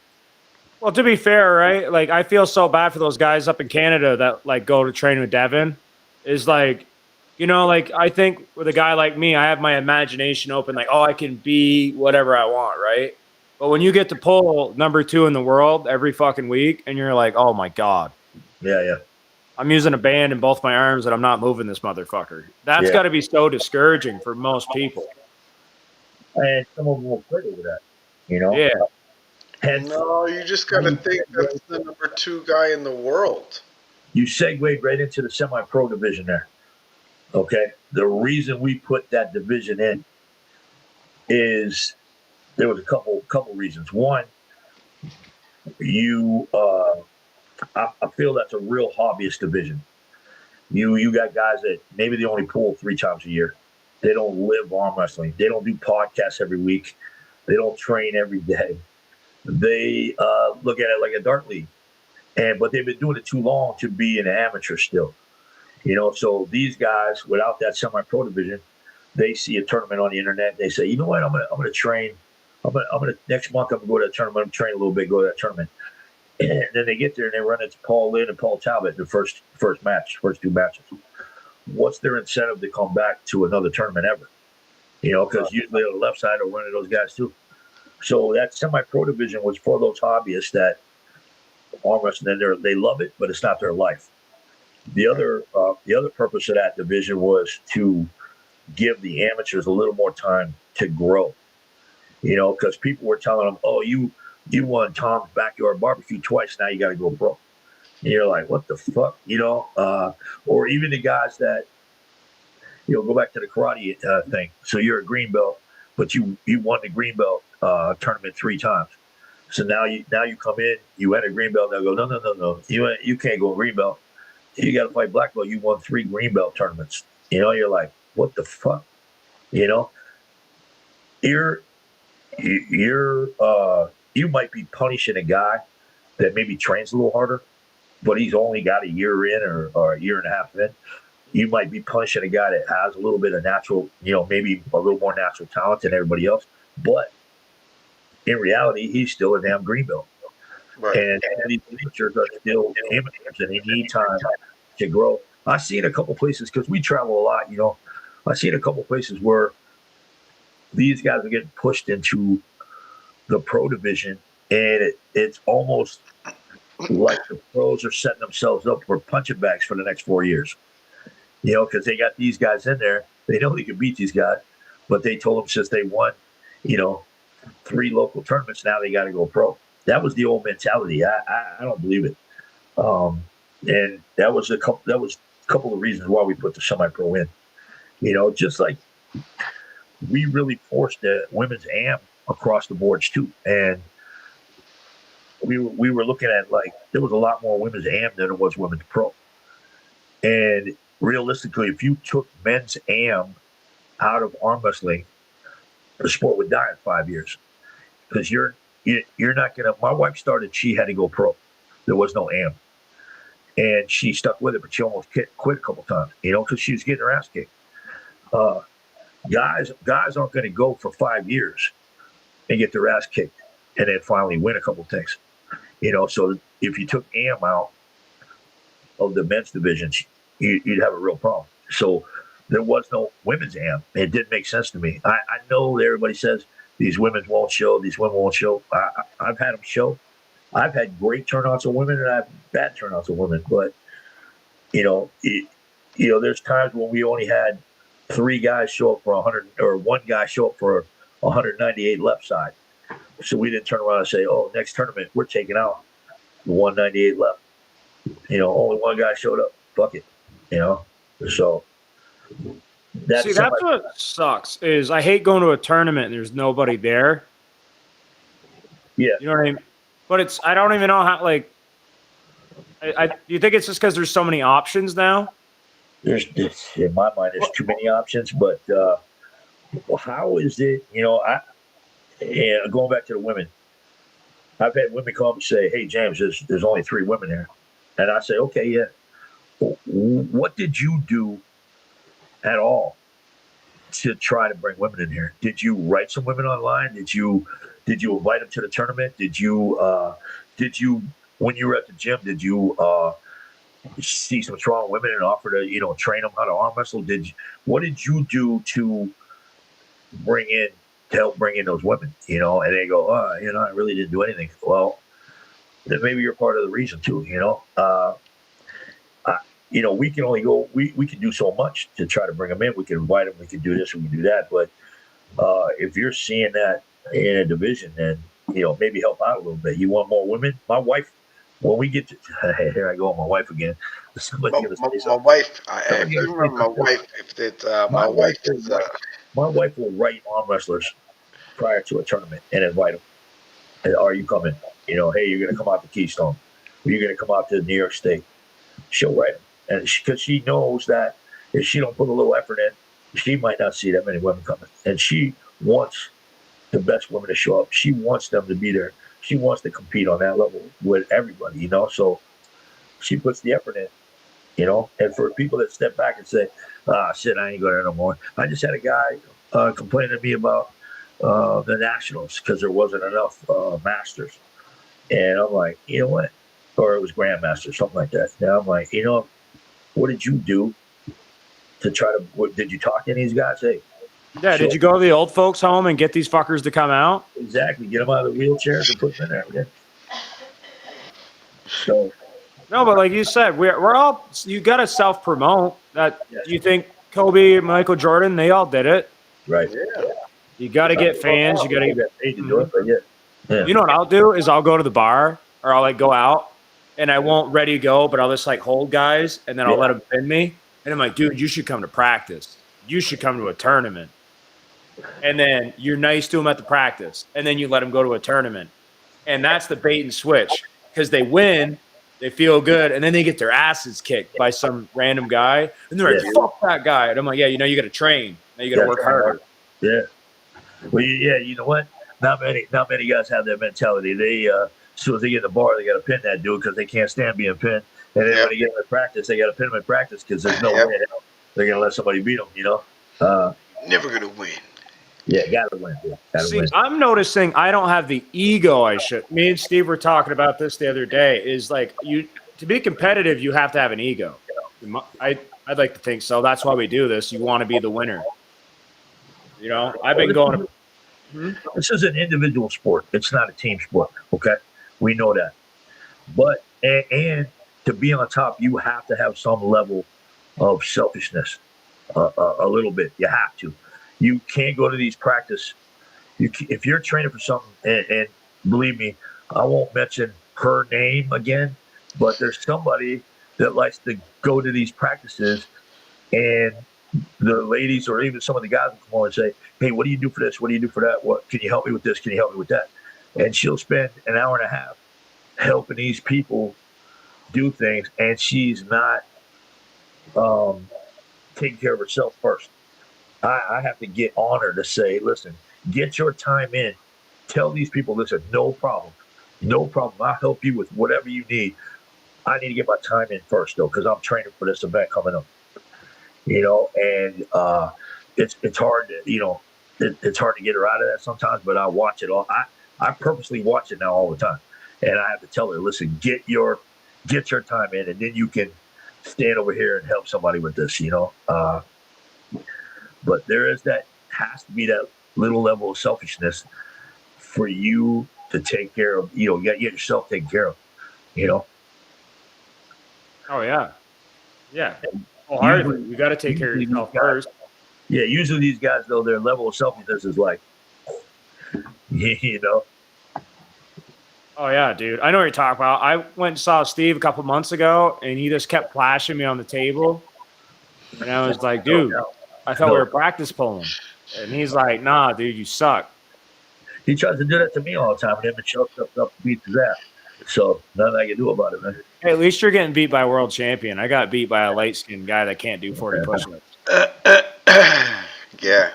Well, to be fair, right? Like, I feel so bad for those guys up in Canada that, like, go to train with Devin. Is like, you know, like, I think with a guy like me, I have my imagination open, like, oh, I can be whatever I want, right? But when you get to pull number 2 in the world every fucking week, and you're like, oh my God. Yeah. I'm using a band in both my arms and I'm not moving this motherfucker. That's got to be so discouraging for most people. And some of them will quit over that, you know? Yeah. And no, you just got to think that's the number 2 guy in the world. You segued right into the semi-pro division there. Okay? The reason we put that division in is there was a couple reasons. One, I feel that's a real hobbyist division. You got guys that maybe they only pull 3 times a year. They don't live arm wrestling. They don't do podcasts every week. They don't train every day. They look at it like a dart league, but they've been doing it too long to be an amateur still. You know, so these guys, without that semi-pro division, they see a tournament on the internet. And they say, you know what, I'm gonna train. I'm gonna next month. I'm gonna go to that tournament. I'm train a little bit. Go to that tournament. And then they get there and they run into Paul Lynn and Paul Talbot in the first 2 matches. What's their incentive to come back to another tournament ever? You know, because usually on the left side will run into those guys too. So that semi-pro division was for those hobbyists that arm wrestling. They love it, but it's not their life. The other purpose of that division was to give the amateurs a little more time to grow. You know, because people were telling them, "Oh, you won Tom's Backyard Barbecue twice. Now you got to go pro." And you're like, "What the fuck?" You know, or even the guys that, you know, go back to the karate thing. So you're a green belt, but you won the green belt tournament 3 times. So now you come in, you enter green belt. They'll go, no, you can't go green belt. You got to fight black belt. You won 3 green belt tournaments. You know, you're like, what the fuck? You know, you might be punishing a guy that maybe trains a little harder, but he's only got a year in or a year and a half in. You might be punishing a guy that has a little bit of natural, you know, maybe a little more natural talent than everybody else. But in reality, he's still a damn green belt. Right. And these amateurs are still amateurs, and they need time to grow. I've seen a couple places, because we travel a lot, you know. I've seen a couple places where these guys are getting pushed into the pro division, and it's almost like the pros are setting themselves up for punching bags for the next 4 years. You know, because they got these guys in there. They know they can beat these guys, but they told them since they won, you know, 3 local tournaments, now they got to go pro. That was the old mentality. I don't believe it. And that was a couple of reasons why we put the semi-pro in. Just like we really forced the women's AM across the boards too, and we were looking at like there was a lot more women's AM than there was women's pro. And realistically, if you took men's AM out of arm wrestling, the sport would die in 5 years because you're not gonna. My wife started; she had to go pro. There was no AM, and she stuck with it, but she almost quit a couple times, because she was getting her ass kicked. Guys aren't going to go for 5 years and get their ass kicked and then finally win a couple things. So if you took AM out of the men's divisions, you'd have a real problem. So there was no women's AM. It didn't make sense to me. I know everybody says these women won't show, these women won't show. I've had them show. I've had great turnouts of women and I've had bad turnouts of women. But, there's times when we only had 3 guys show up for 100 or 1 guy show up for 198 left side. So we didn't turn around and say, oh, next tournament, we're taking out the 198 left. Only 1 guy showed up. Fuck it. So that's what sucks is I hate going to a tournament and there's nobody there. Yeah. You know what I mean? But I don't even know how, like, do you think it's just because there's so many options now? In my mind, there's too many options, but how is it, going back to the women, I've had women come and say, hey, James, there's only 3 women here. And I say, okay, yeah. What did you do at all to try to bring women in here? Did you write some women online? Did you invite them to the tournament? Did you when you were at the gym, did you see some strong women and offer to, train them how to arm wrestle? What did you do to help bring in those women, and they go, I really didn't do anything. Well, then maybe you're part of the reason too, we can only go, we can do so much to try to bring them in. We can invite them, we can do this, we can do that. But if you're seeing that in a division, then, maybe help out a little bit. You want more women? My wife, when we get to, here I go, my wife again. My wife, if you remember my wife, my wife is, my wife will write arm wrestlers prior to a tournament and invite them. And, are you coming? Hey, you're going to come out to Keystone. You're going to come out to New York State. She'll write them. And because she knows that if she don't put a little effort in, she might not see that many women coming. And she wants the best women to show up. She wants them to be there. She wants to compete on that level with everybody, So she puts the effort in, And for people that step back and say, shit, I ain't going there no more. I just had a guy complaining to me about the Nationals because there wasn't enough Masters. And I'm like, you know what? Or it was Grandmaster, something like that. Now I'm like, what did you do to try to? Did you talk to any of these guys? Hey, yeah. Did you go to the old folks' home and get these fuckers to come out? Exactly. Get them out of the wheelchairs and put them in there. Yeah. So. No, but like you said, we're all. You got to self promote. That yes. You think Kobe, Michael Jordan, they all did it, right? Yeah. You got to get fans. You got to get paid to do it. But yeah. You know what I'll do is I'll go to the bar or I'll go out. And I won't ready to go, but I'll just hold guys, and then I'll let them pin me. And I'm like, dude, you should come to practice. You should come to a tournament. And then you're nice to them at the practice, and then you let them go to a tournament. And that's the bait and switch because they win, they feel good, and then they get their asses kicked by some random guy, and they're like, fuck that guy. And I'm like, yeah, you got to train. Now you got to work harder. Yeah. Well, you know what? Not many guys have that mentality. They as soon as they get in the bar, they got to pin that dude because they can't stand being pinned. And then when they get in practice, they got to pin him in practice because there's no way they're going to let somebody beat them, Never going to win. Yeah, got to win. See, I'm noticing I don't have the ego I should. Me and Steve were talking about this the other day. Is like to be competitive, you have to have an ego. I'd like to think so. That's why we do this. You want to be the winner. I've been going to. This is an individual sport. It's not a team sport. Okay. We know that, but and to be on top, you have to have some level of selfishness, a little bit. You have to. You can't go to these practice. If you're training for something, and believe me, I won't mention her name again, but there's somebody that likes to go to these practices, and the ladies or even some of the guys will come on and say, "Hey, what do you do for this? What do you do for that? What can you help me with this? Can you help me with that?" And she'll spend an hour and a half helping these people do things, and she's not taking care of herself first. I have to get on her to say, listen, get your time in. Tell these people, listen, no problem. No problem. I'll help you with whatever you need. I need to get my time in first, though, because I'm training for this event coming up. And it's hard to, it's hard to get her out of that sometimes, but I watch it all. I purposely watch it now all the time. And I have to tell her, listen, get your time in, and then you can stand over here and help somebody with this, but there has to be that little level of selfishness for you to take care of, get yourself taken care of, Oh yeah. Yeah. Wholeheartedly. You got to take care of yourself first. Yeah. Usually these guys, though, their level of selfishness is like, Oh yeah, dude. I know what you're talking about. I went and saw Steve a couple months ago, and he just kept flashing me on the table. And I was like, dude, I thought we were practice pulling. And he's like, nah, dude, you suck. He tries to do that to me all the time, and then Michelle steps up and beats his ass. So nothing I can do about it, man. Hey, at least you're getting beat by a world champion. I got beat by a light-skinned guy that can't do 40 push-ups. Yeah.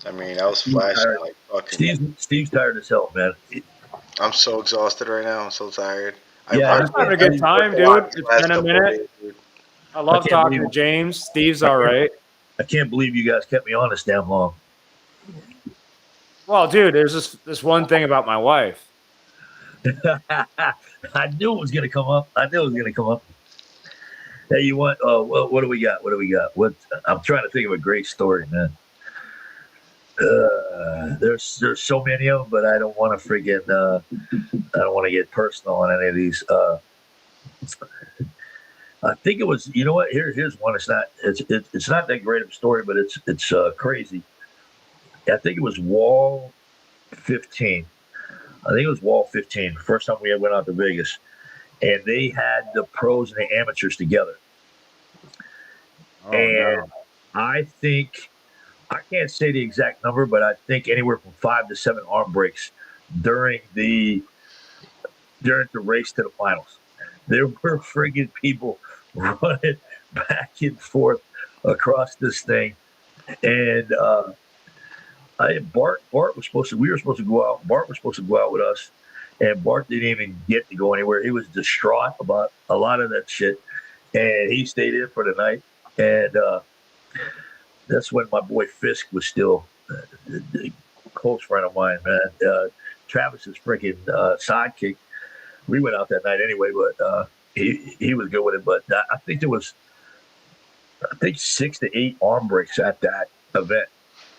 I mean, I was flashing like fucking. Steve's tired as hell, man. I'm so exhausted right now. I'm so tired. Yeah, I'm having a good time, dude. It's been a minute. I love talking to James. Steve's all right. I can't believe you guys kept me on this damn long. Well, dude, there's this one thing about my wife. I knew it was going to come up. Hey, you want? What do we got? I'm trying to think of a great story, man. There's so many of them, but I don't want to I don't want to get personal on any of these. I think it was, you know what? Here's one. It's not that great of a story, but it's crazy. I think it was Wall 15. The first time we went out to Vegas, and they had the pros and the amateurs together. No. I think, I can't say the exact number, but I think anywhere from 5 to 7 arm breaks during the race to the finals. There were friggin' people running back and forth across this thing, and Bart was supposed to. We were supposed to go out. Bart was supposed to go out with us, and Bart didn't even get to go anywhere. He was distraught about a lot of that shit, and he stayed in for the night. And that's when my boy Fisk was still a close friend of mine, man. Travis's freaking sidekick. We went out that night anyway, but he was good with it. But I think there was, 6 to 8 arm breaks at that event.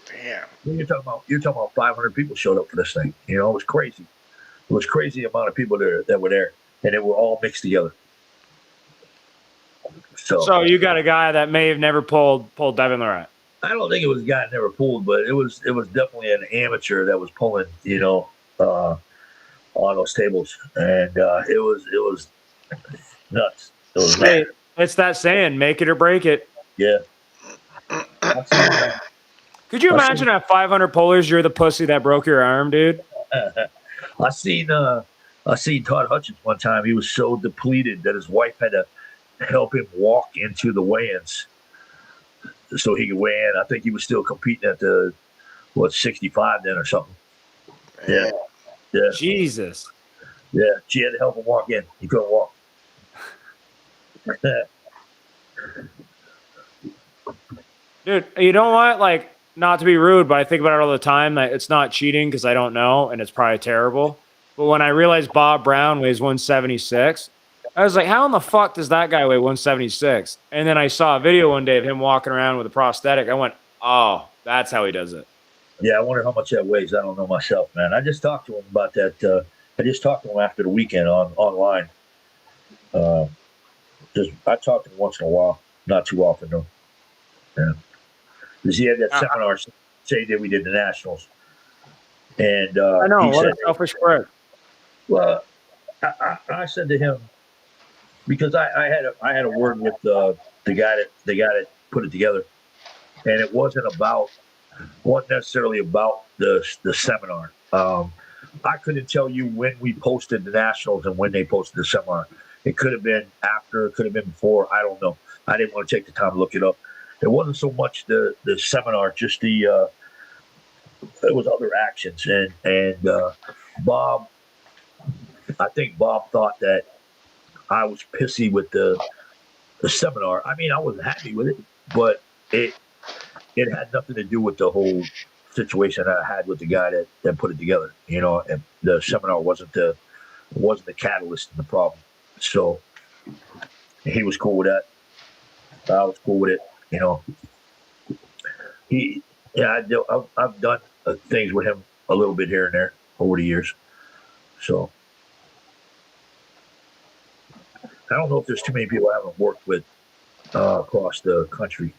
Damn. You're talking about 500 people showed up for this thing. It was crazy. It was crazy amount of people that were there, and they were all mixed together. So you got a guy that may have never pulled Devin Lorette. I don't think it was a guy that never pulled, but it was definitely an amateur that was pulling, on those tables, and it was nuts. It was nuts. It's that saying, make it or break it. Yeah. Could you imagine at 500 pullers, you're the pussy that broke your arm, dude? I seen Todd Hutchins one time. He was so depleted that his wife had to help him walk into the weigh-ins so he could weigh in. I think he was still competing at 65 then or something. Yeah. Jesus. Yeah, she had to help him walk in. He couldn't walk. Dude, you know what? Like, not to be rude, but I think about it all the time. That it's not cheating because I don't know, and it's probably terrible. But when I realized Bob Brown weighs 176, I was like, how in the fuck does that guy weigh 176? And then I saw a video one day of him walking around with a prosthetic. I went, oh, that's how he does it. Yeah, I wonder how much that weighs. I don't know myself, man. I just talked to him about that. I just talked to him after the weekend online. I talk to him once in a while, not too often though. Yeah, because he had that seminar say that we did the nationals, and I know what a selfish prick. Well, I said to him, because I had a word with the guy that put it together, and it wasn't necessarily about the seminar. I couldn't tell you when we posted the nationals and when they posted the seminar. It could have been after, it could have been before. I don't know. I didn't want to take the time to look it up. It wasn't so much the seminar, just it was other actions, and Bob. I think Bob thought that I was pissy with the seminar. I mean, I wasn't happy with it, but it it had nothing to do with the whole situation that I had with the guy that put it together. And the seminar wasn't the catalyst in the problem. So he was cool with that. I was cool with it. You know, he yeah, I've done things with him a little bit here and there over the years. So I don't know if there's too many people I haven't worked with across the country.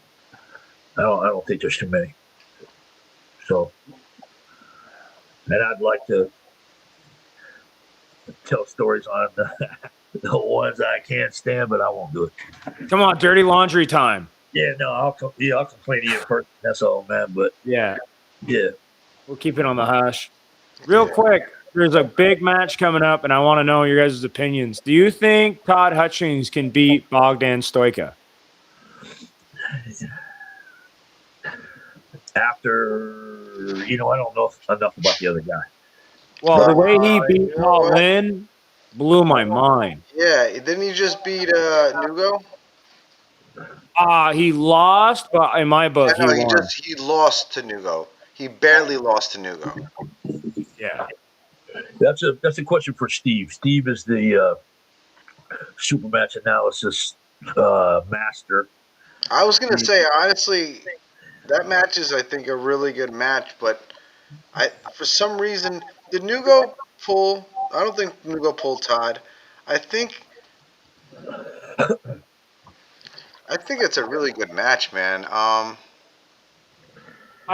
I don't think there's too many. So, and I'd like to tell stories on the ones I can't stand, but I won't do it. Come on, dirty laundry time. Yeah, no, I'll complain to you in person. That's all, man. But Yeah, yeah, we'll keep it on the hush. Real quick, there's a big match coming up, and I want to know your guys' opinions. Do you think Todd Hutchings can beat Bogdan Stoica? after I don't know enough about the other guy. Well, the way he beat you know Paul what? Lynn blew my mind. Yeah, didn't he just beat Nugo? He lost, but in my Yeah, book, he no, won. he lost to Nugo. He barely lost to Nugo. Yeah. That's a question for Steve. Steve is the super match analysis master. I was gonna say honestly, that match is I think a really good match, but for some reason did Nugo pull? I don't think Nugo pulled Todd. I think I think it's a really good match, man. I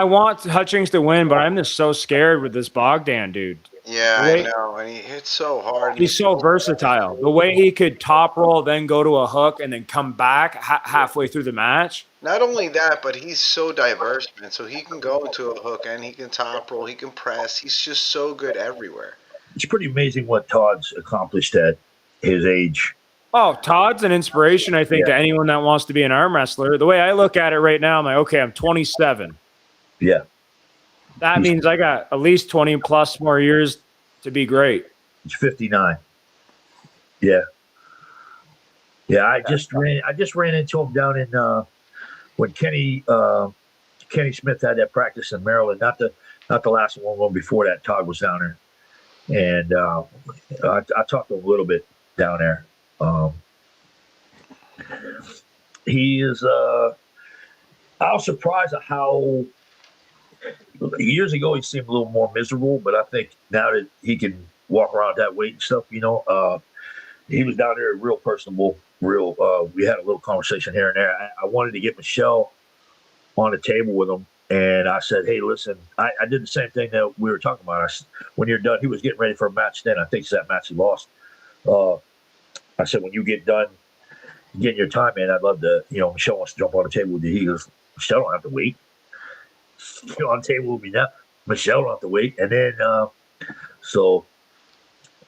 want Hutchings to win, but I'm just so scared with this Bogdan dude. Yeah, The I way know, and he hits so hard. And he's so versatile. The way he could top roll, then go to a hook, and then come back halfway through the match. Not only that, but he's so diverse, man. So he can go into a hook and he can top roll, he can press. He's just so good everywhere. It's pretty amazing what Todd's accomplished at his age. Oh, Todd's an inspiration, I think, to anyone that wants to be an arm wrestler. The way I look at it right now, I'm like, okay, I'm 27. Yeah. That means I got at least 20 plus more years to be great. He's 59. Yeah. Yeah, I just ran into him down in when Kenny Smith had that practice in Maryland. Not the last one before that. Todd was down there, and I talked to him a little bit down there. He is. I was surprised at how years ago he seemed a little more miserable, but I think now that he can walk around that weight and stuff, he was down there real personable. We had a little conversation here and there. I wanted to get Michelle on the table with him, and I said, "Hey, listen, I did the same thing that we were talking about. When you're done, he was getting ready for a match. Then I think it's that match he lost. I said, when you get done getting your time in, I'd love to. Michelle wants to jump on the table with you. He goes, Michelle don't have to wait. She's on the table with me now. Michelle don't have to wait, and then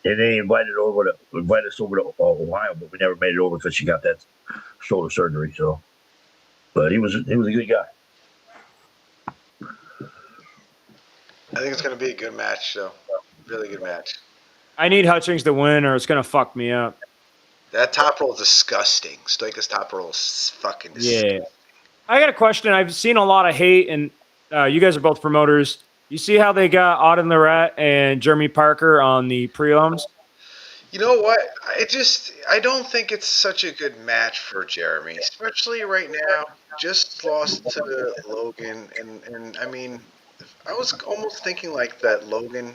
and they invited us over to Ohio, but we never made it over because she got that shoulder surgery. So, but he was a good guy. I think it's going to be a good match, though. Really good match. I need Hutchings to win, or it's going to fuck me up. That top roll is disgusting. Stoika's top roll is fucking disgusting. Yeah. I got a question. I've seen a lot of hate, and you guys are both promoters. You see how they got Auden Lorette and Jeremy Parker on the prelims? You know what? I don't think it's such a good match for Jeremy, especially right now. Just lost to Logan, and I mean, I was almost thinking like that Logan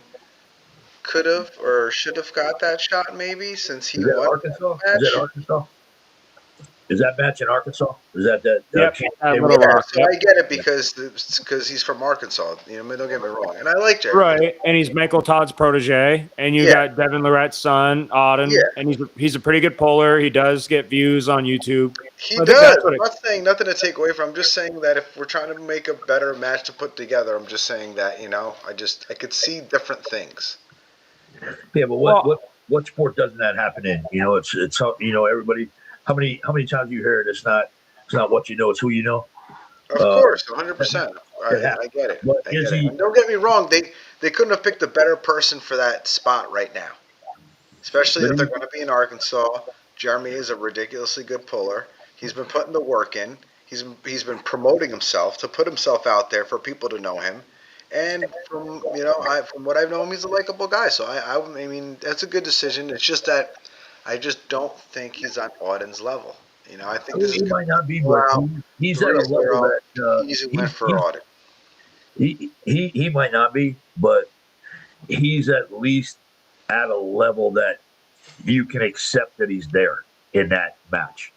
could have or should have got that shot maybe since he Is that won Arkansas? that Is that match. Arkansas? Is that match in Arkansas? Is that Yep, at Little Yeah, Rock. so I get it because he's from Arkansas. You know, I mean, don't get me wrong, and I like Jeremy. Right, and he's Michael Todd's protege, and you Yeah. got Devin Lorette's son, Auden, Yeah. and he's a pretty good puller. He does get views on YouTube. He I think does. that's what I'm it. not saying nothing to take away from. I'm just saying that if we're trying to make a better match to put together, I'm just saying that I could see different things. Yeah, but Well, what sport doesn't that happen in? You know, it's everybody. How many times you hear it? It's not what you know, it's who you know. Of Uh, course, 100%. it I happens. get it. But I is get it. he? And don't get me wrong, they couldn't have picked a better person for that spot right now. Especially But if they're he, going to be in Arkansas. Jeremy is a ridiculously good puller. He's been putting the work in. He's been promoting himself to put himself out there for people to know him. And from what I've known him, he's a likable guy. So I mean that's a good decision. It's just that I just don't think he's on Auden's level. I think this is he going might to not be be, a but blowout, he's at a level 3-0, that easy win for Auden. he might not be, but he's at least at a level that you can accept that he's there in that match.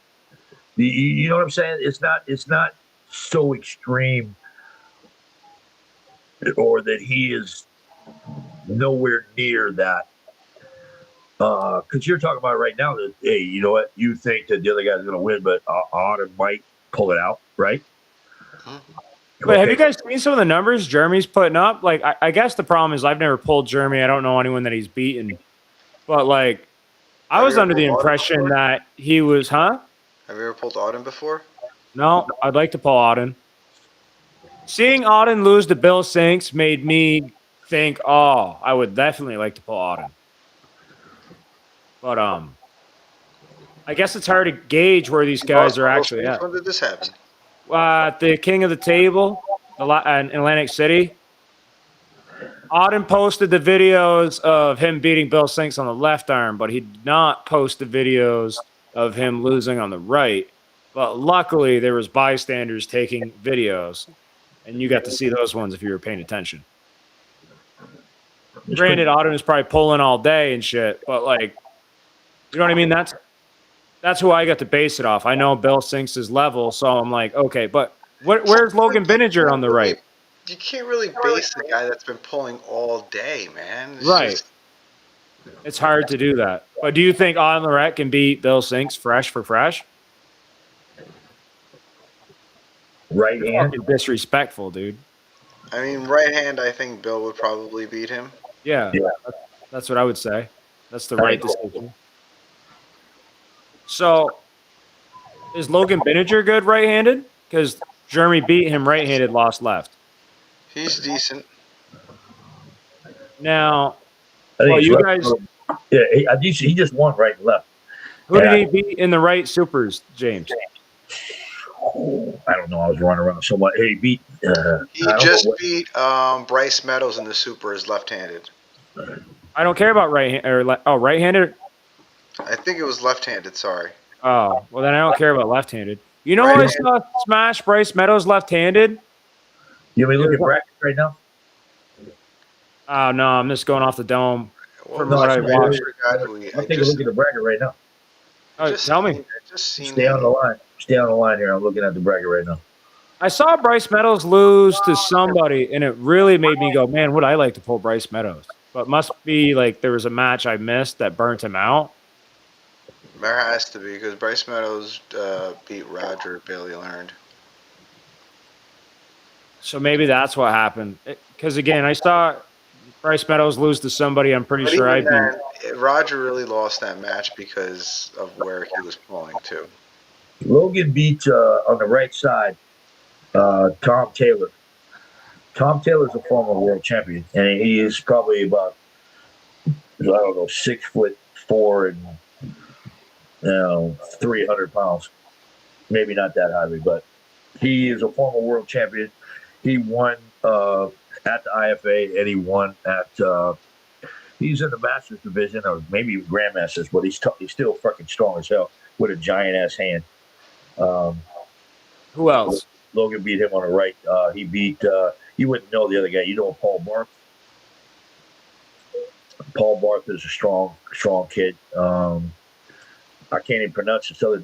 You know what I'm saying? It's not so extreme or that he is nowhere near that. Because you're talking about right now that hey, you know what? You think that the other guy's going to win, but Otter might pull it out, right? Hmm? but have Okay, you guys seen some of the numbers Jeremy's putting up? Like, I guess the problem is I've never pulled Jeremy. I don't know anyone that he's beaten, but like, I Have you was ever under the pulled Auden impression before? that he was, huh? Have you ever pulled Auden before? No, I'd like to pull Auden. Seeing Auden lose to Bill Sinks made me think, oh, I would definitely like to pull Auden. But I guess it's hard to gauge where these He guys lost are to Bill actually Spinks. at. When did this happen? The king of the table, in Atlantic City. Auden posted the videos of him beating Bill Sinks on the left arm, but he did not post the videos of him losing on the right. But luckily, there was bystanders taking videos, and you got to see those ones if you were paying attention. it's pretty. Granted, Auden is probably pulling all day and shit, but like, you know what I mean? That's who I got to base it off. I know Bill Sinks' level, so I'm like, okay, but where's Like Logan Binninger on the right? you can't really base the guy that's been pulling all day, man. It's Right. just It's hard to do that. But do you think Auden Lorette can beat Bill Sinks fresh for fresh? Right You're hand. fucking disrespectful, dude. I mean, right hand. I think Bill would probably beat him. Yeah, Yeah, that's what I would say. That's the I right think decision. So is Logan Binninger good right-handed? Because Jeremy beat him right-handed, lost left. He's decent. Now, I think well, it's you left. guys, Yeah, he just won right and left. who And did he beat in the right supers, James? I don't know. I was running around so much. Hey, beat. He I don't know just what. beat Bryce Meadows in the Super as left-handed. I don't care about right-handed. I think it was left-handed. Sorry. Oh, well then I don't care about left-handed. You know who I Right-handed. saw smash Bryce Meadows left-handed? You want me to look at brackets right now? Oh no, I'm just going off the dome What from was what it? I No, I watched. forgot who he. I'll take a look at the bracket right now. Oh, tell me. I just seen Stay on him. the line. Stay on the line here. I'm looking at the bracket right now. I saw Bryce Meadows lose to somebody, and it really made me go, "Man, would I like to pull Bryce Meadows?" But must be like there was a match I missed that burnt him out. There has to be because Bryce Meadows beat Roger Bailey Learned. So maybe that's what happened. Because again, I saw Bryce Meadows lose to somebody. I'm pretty But sure I even beat. then, Roger really lost that match because of where he was pulling to. Logan beat on the right side Tom Taylor. Tom Taylor's a former world champion, and he is probably about I don't know 6'4" and 300 pounds. Maybe not that heavy, but he is a former world champion. He won at the IFA, and he won at. He's in the Masters division, or maybe Grandmasters, but he's still fucking strong as hell with a giant ass hand. Who else? Logan beat him on the right. He beat. You wouldn't know the other guy. You know Paul Barth. Paul Barth is a strong kid. I can't even pronounce this other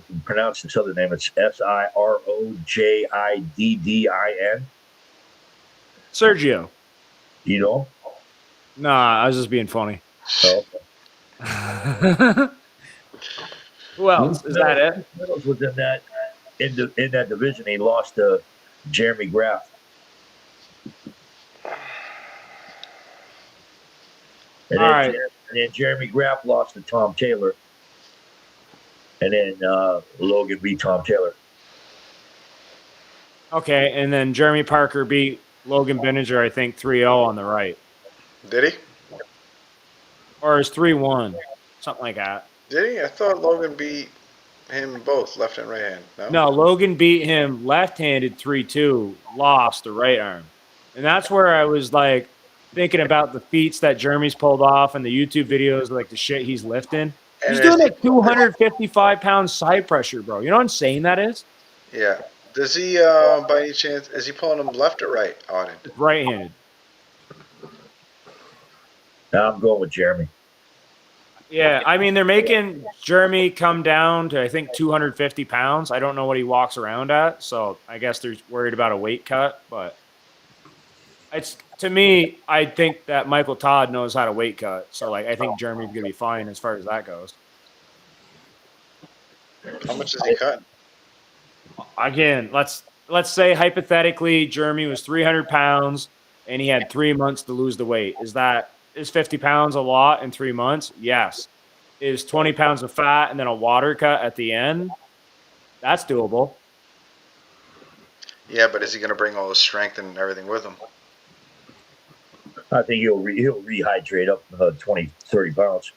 name. It's Sirojiddin. Sergio. You know? Nah, I was just being funny. So Who else? Is that it? Middles was in that division. He lost to Jeremy Graff. And All then, right. and then Jeremy Graff lost to Tom Taylor. And then Logan beat Tom Taylor. Okay, and then Jeremy Parker beat Logan Benninger, I think 3-0 on the right. Did he? Or is 3-1, something like that. Did he? I thought Logan beat him both, left and right hand. No? No, Logan beat him left-handed 3-2, lost the right arm. And that's where I was like thinking about the feats that Jeremy's pulled off and the YouTube videos, like the shit he's lifting. He's doing like 255 pounds side pressure, bro. You know how insane that is? Yeah. Does he, by any chance, is he pulling him left or right on it? Right-handed. Now I'm going with Jeremy. Yeah, I mean, they're making Jeremy come down to, I think, 250 pounds. I don't know what he walks around at, so I guess they're worried about a weight cut. But it's to me, I think that Michael Todd knows how to weight cut. So, like, I think Jeremy's going to be fine as far as that goes. How much is he cutting? Again, let's say hypothetically Jeremy was 300 pounds and he had 3 months to lose the weight. Is 50 pounds a lot in 3 months? Yes. Is 20 pounds of fat and then a water cut at the end? That's doable. Yeah, but is he going to bring all his strength and everything with him? I think he'll rehydrate up 20, 30 pounds.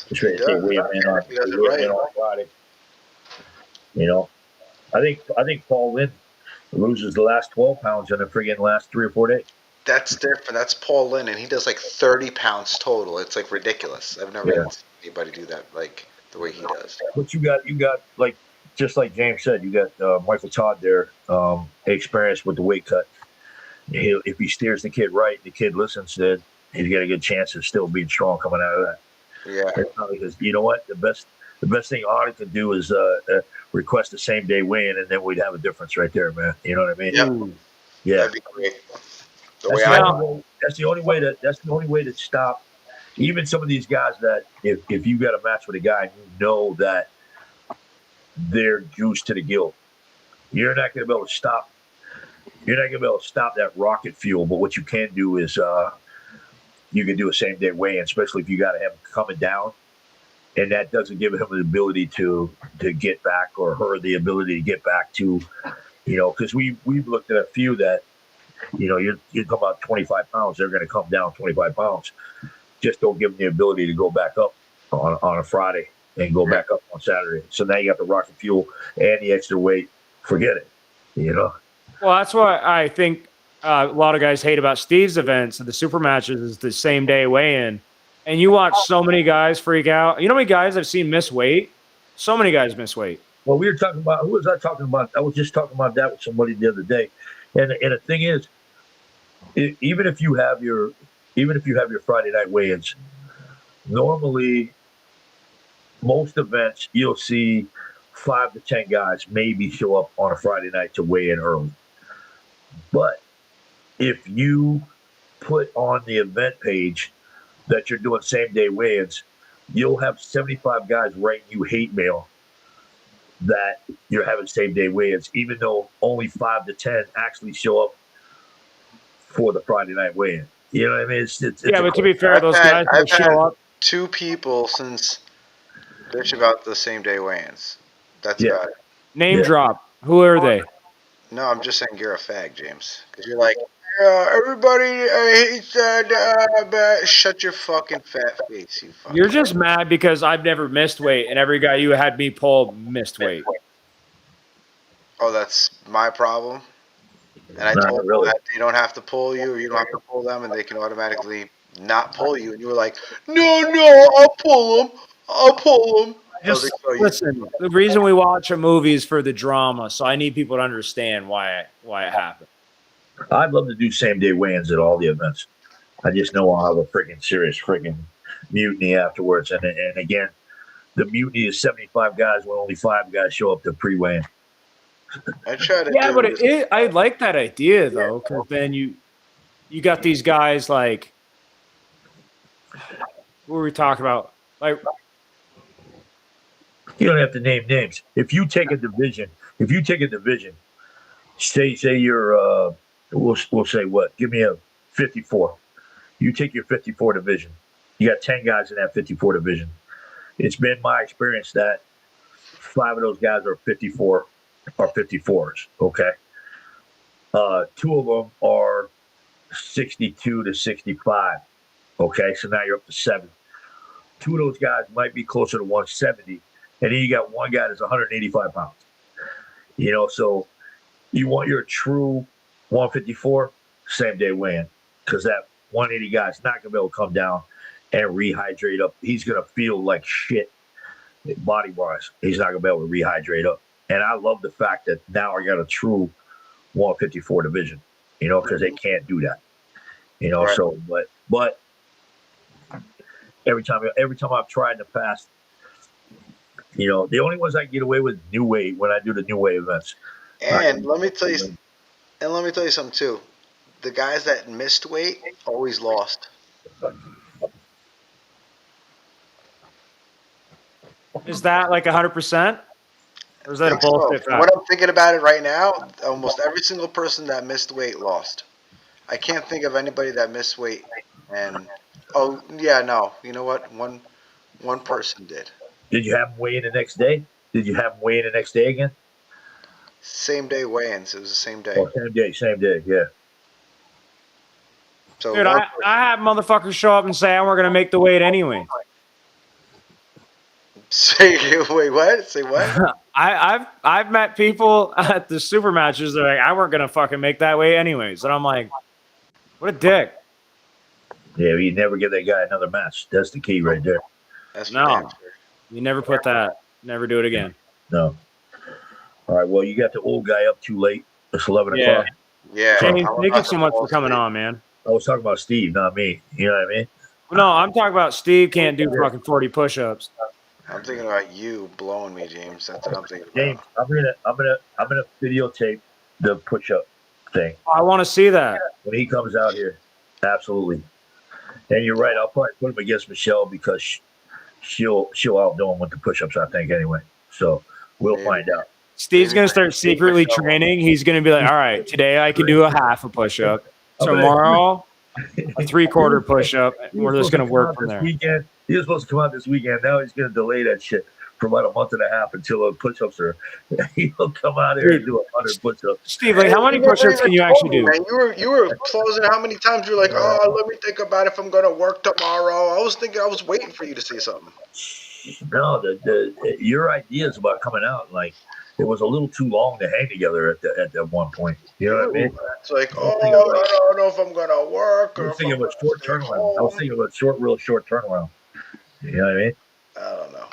He does it right. On Friday. You know, I think Paul Lynn loses the last 12 pounds in the friggin' last 3 or 4 days. That's different. That's Paul Lynn, and he does like 30 pounds total. It's like ridiculous. I've never seen anybody do that like the way he does. But you got like, just like James said, you got Michael Todd there, experience with the weight cut. If he steers the kid right, the kid listens, then he's got a good chance of still being strong coming out of that. Yeah. Because you know what, the best thing Otter could do is request the same day weigh-in, and then we'd have a difference right there, man. You know what I mean? Yep. Yeah. That'd be great. That's the only way to stop even some of these guys that if you got a match with a guy and you know that they're juiced to the gill, you're not going to be able to stop. You're not going to be able to stop that rocket fuel. But what you can do is you can do a same day weigh-in, especially if you got to have him coming down, and that doesn't give him the ability to get back, or her the ability to get back to, because we've looked at a few that. You come about 25 pounds, they're going to come down 25 pounds. Just don't give them the ability to go back up on a Friday and go back up on Saturday. So now you got the rocket fuel and the extra weight. Forget it, Well, that's why I think a lot of guys hate about Steve's events and the super matches is the same day weigh-in. And you watch so many guys freak out. You know how many guys I've seen miss weight? So many guys miss weight. Well, we were talking about, who was I talking about? I was just talking about that with somebody the other day. And the thing is, even if you have your Friday night weigh-ins, normally most events you'll see 5 to 10 guys maybe show up on a Friday night to weigh in early. But if you put on the event page that you're doing same day weigh-ins, you'll have 75 guys writing you hate mail that you're having same day weigh-ins, even though only 5 to 10 actually show up for the Friday night weigh-in. You know what I mean? It's but to be fair, those guys will show up. 2 people since bitch about the same day weigh-ins. That's about it. Name drop. Who are they? No, I'm just saying you're a fag, James. Because you're like, everybody hates that, but shut your fucking fat face, you fucking. You're just mad because I've never missed weight, and every guy you had me pull missed weight. Oh, that's my problem? And I told them that they don't have to pull you, or you don't have to pull them, and they can automatically not pull you. And you were like, no, I'll pull them. Just listen, the reason we watch a movie is for the drama, so I need people to understand why it happened. I'd love to do same day weigh-ins at all the events. I just know I'll have a freaking serious freaking mutiny afterwards. And again, the mutiny is 75 guys when only 5 guys show up to pre-weigh. I try to Yeah, do but this. I like that idea though, because then you got these guys like what were we talking about? Like You don't have to name names. If you take a division, say you're we'll say what? Give me a 54. You take your 54 division. You got 10 guys in that 54 division. It's been my experience that 5 of those guys are 54s. Okay. 2 of them are 62 to 65. Okay. So now you're up to 7. 2 of those guys might be closer to 170. And then you got 1 guy that's 185 pounds. So you want your true 154 same day weigh-in, because that 180 guy's not gonna be able to come down and rehydrate up. He's gonna feel like shit body wise. He's not gonna be able to rehydrate up. And I love the fact that now I got a true 154 division, because they can't do that. Right. So but every time I've tried in the past, the only ones I get away with new weight when I do the new weight events. And let me tell you something too. The guys that missed weight always lost. is that like 100%? Or is that a Think so. bullshit From fact? what I'm thinking about it right now, almost every single person that missed weight lost. I can't think of anybody that missed weight. And oh yeah, no. You know what? One person did. Did you have them weigh in the next day? Did you have them weigh in the next day again? Same day weigh-ins. It was the same day. Oh, same day, yeah. So Dude, I have motherfuckers show up and say we're gonna make the weight anyway. say wait, what? Say what? I've met people at the super matches. They're like, I weren't gonna fucking make that weight anyways, and I'm like, what a dick. Yeah, you never give that guy another match. That's the key right there. That's for No. damn sure. You never put that. Never do it again. No. All right, well, you got the old guy up too late. It's 11 Yeah. o'clock. Yeah. James, I'm thank about you so to much fall for coming asleep. on, man. I was talking about Steve, not me. You know what I mean? No, I'm talking about Steve can't do fucking 40 push-ups. I'm thinking about you blowing me, James. That's what I'm thinking James, about. I'm gonna videotape the push-up thing I want to see that. when he comes out here. Absolutely. And you're right. I'll probably put him against Michelle because she'll outdo him with the push-ups, I think, anyway. So we'll Maybe. find out. Steve's gonna start secretly training. He's gonna be like, all right, today I can do a half a push-up. Tomorrow, a 3/4 push-up. And we're just gonna work from there. Weekend. He was supposed to come out this weekend. Now he's gonna delay that shit for about a month and a half until the push-ups are. He'll come out here and do 100 push-ups. Steve, like, how many push-ups can you actually do? Man, you were closing. How many times you were like, oh, let me think about if I'm gonna work tomorrow. I was waiting for you to say something. No, your ideas about coming out, like, it was a little too long to hang together at that one point. You know what I mean? It's like, oh, I don't know if I'm gonna work. I Or was if thinking I'm of a short gonna stay turnaround. I was home. thinking of a real short turnaround. You know what I mean? I don't know.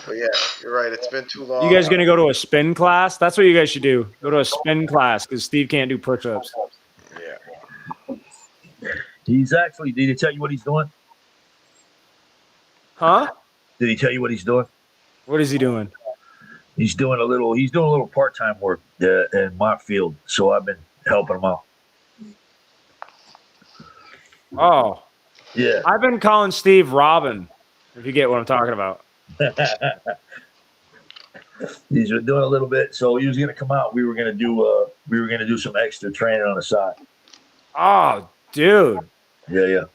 But yeah, you're right. It's been too long. You guys gonna go to a spin class? That's what you guys should do. Go to a spin class because Steve can't do push-ups. Yeah. He's actually. Did he tell you what he's doing? Huh? Did he tell you what he's doing? What is he doing? He's doing a little part-time work in my field. So I've been helping him out. Oh, Yeah. I've been calling Steve Robin. If you get what I'm talking about. He's been doing a little bit. So he was going to come out. We were going to do some extra training on the side. Oh, dude. Yeah.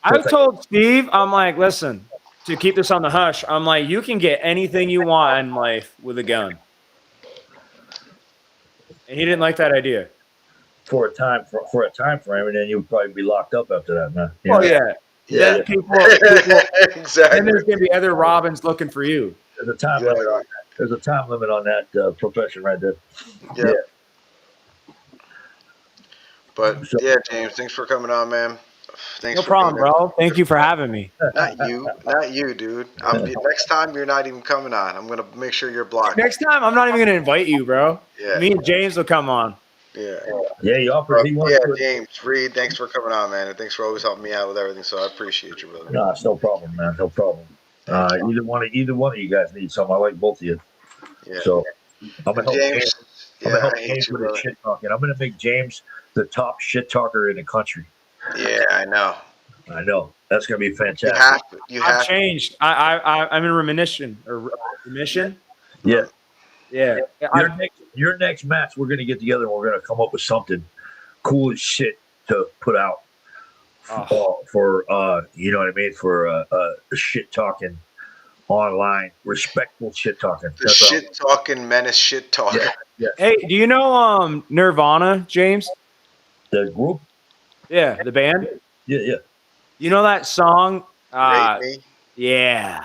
I've told Steve, I'm like, listen, to keep this on the hush, I'm like, you can get anything you want in life with a gun. And he didn't like that idea. For a time frame, and then you'll probably be locked up after that, man. You Oh, know? yeah. Yeah. Then people Exactly. and there's going to be other Robins looking for you. There's a time limit on that. There's a time limit on that profession right there. Yeah. But yeah, James, thanks for coming on, man. Thanks No for problem, being bro. Thank you for having me. Not you, dude. Next time you're not even coming on. I'm gonna make sure you're blocked. Next time, I'm not even going to invite you, bro. Yeah. Me and James will come on. Yeah. Yeah, he offered. He Yeah, wanted to. James Reed, thanks for coming on, man, and thanks for always helping me out with everything. So I appreciate you, brother. No, it's no problem, man. No problem. Thank you. Either one of you guys need some. I like both of you. Yeah. So I'm gonna And help James. James, I'm gonna yeah, help I hate James you, with his brother. shit talking. I'm gonna make James the top shit talker in the country. Yeah, I know. I know that's gonna be You fantastic. have to. You I've have to. changed. I'm in remission. Yeah, Yeah. your next match, we're gonna get together and we're gonna come up with something cool as shit to put out for you know what I mean, for shit talking online, respectful shit talking. The shit talking menace shit talker. Yeah, yes. Hey, do you know Nirvana, James? The group. Yeah, the band. Yeah. You know that song? Rape me. Yeah.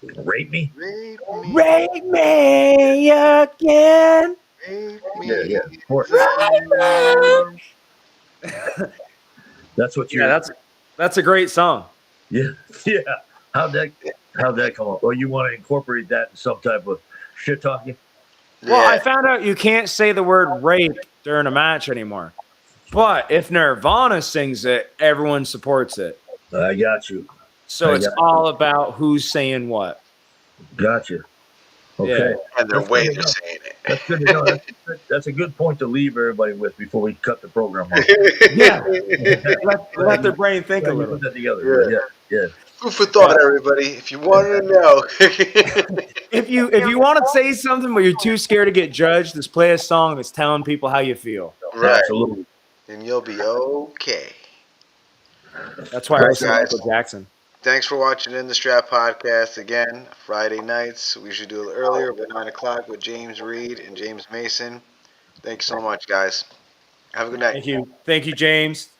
Rape me. Rape me. Rape me again. Rape Yeah, me. yeah. Of course. That's what Yeah, you're. that's a great song. Yeah, yeah. How'd that come up? Or you want to incorporate that in some type of shit talking? Well, Yeah. I found out you can't say the word rape during a match anymore. But if Nirvana sings it, everyone supports it. I got you. So I it's got all about who's saying what. Got you. Okay. Yeah. And their That's way good of to know. saying it. That's good to know. That's a good point to leave everybody with before we cut the program off. Yeah. Let their brain think a Glad you little. put that together. Yeah. Yeah. Food for thought, everybody. If you wanted to know. If you want to say something but you're too scared to get judged, just play a song that's telling people how you feel. Right. Absolutely. And you'll be okay. That's All why I right, listen to guys. Michael Jackson. Thanks for watching In the Strap podcast again. Friday nights. We should do it earlier, but 9 o'clock with James Reed and James Mason. Thanks so much, guys. Have a good night. Thank you. Thank you, James.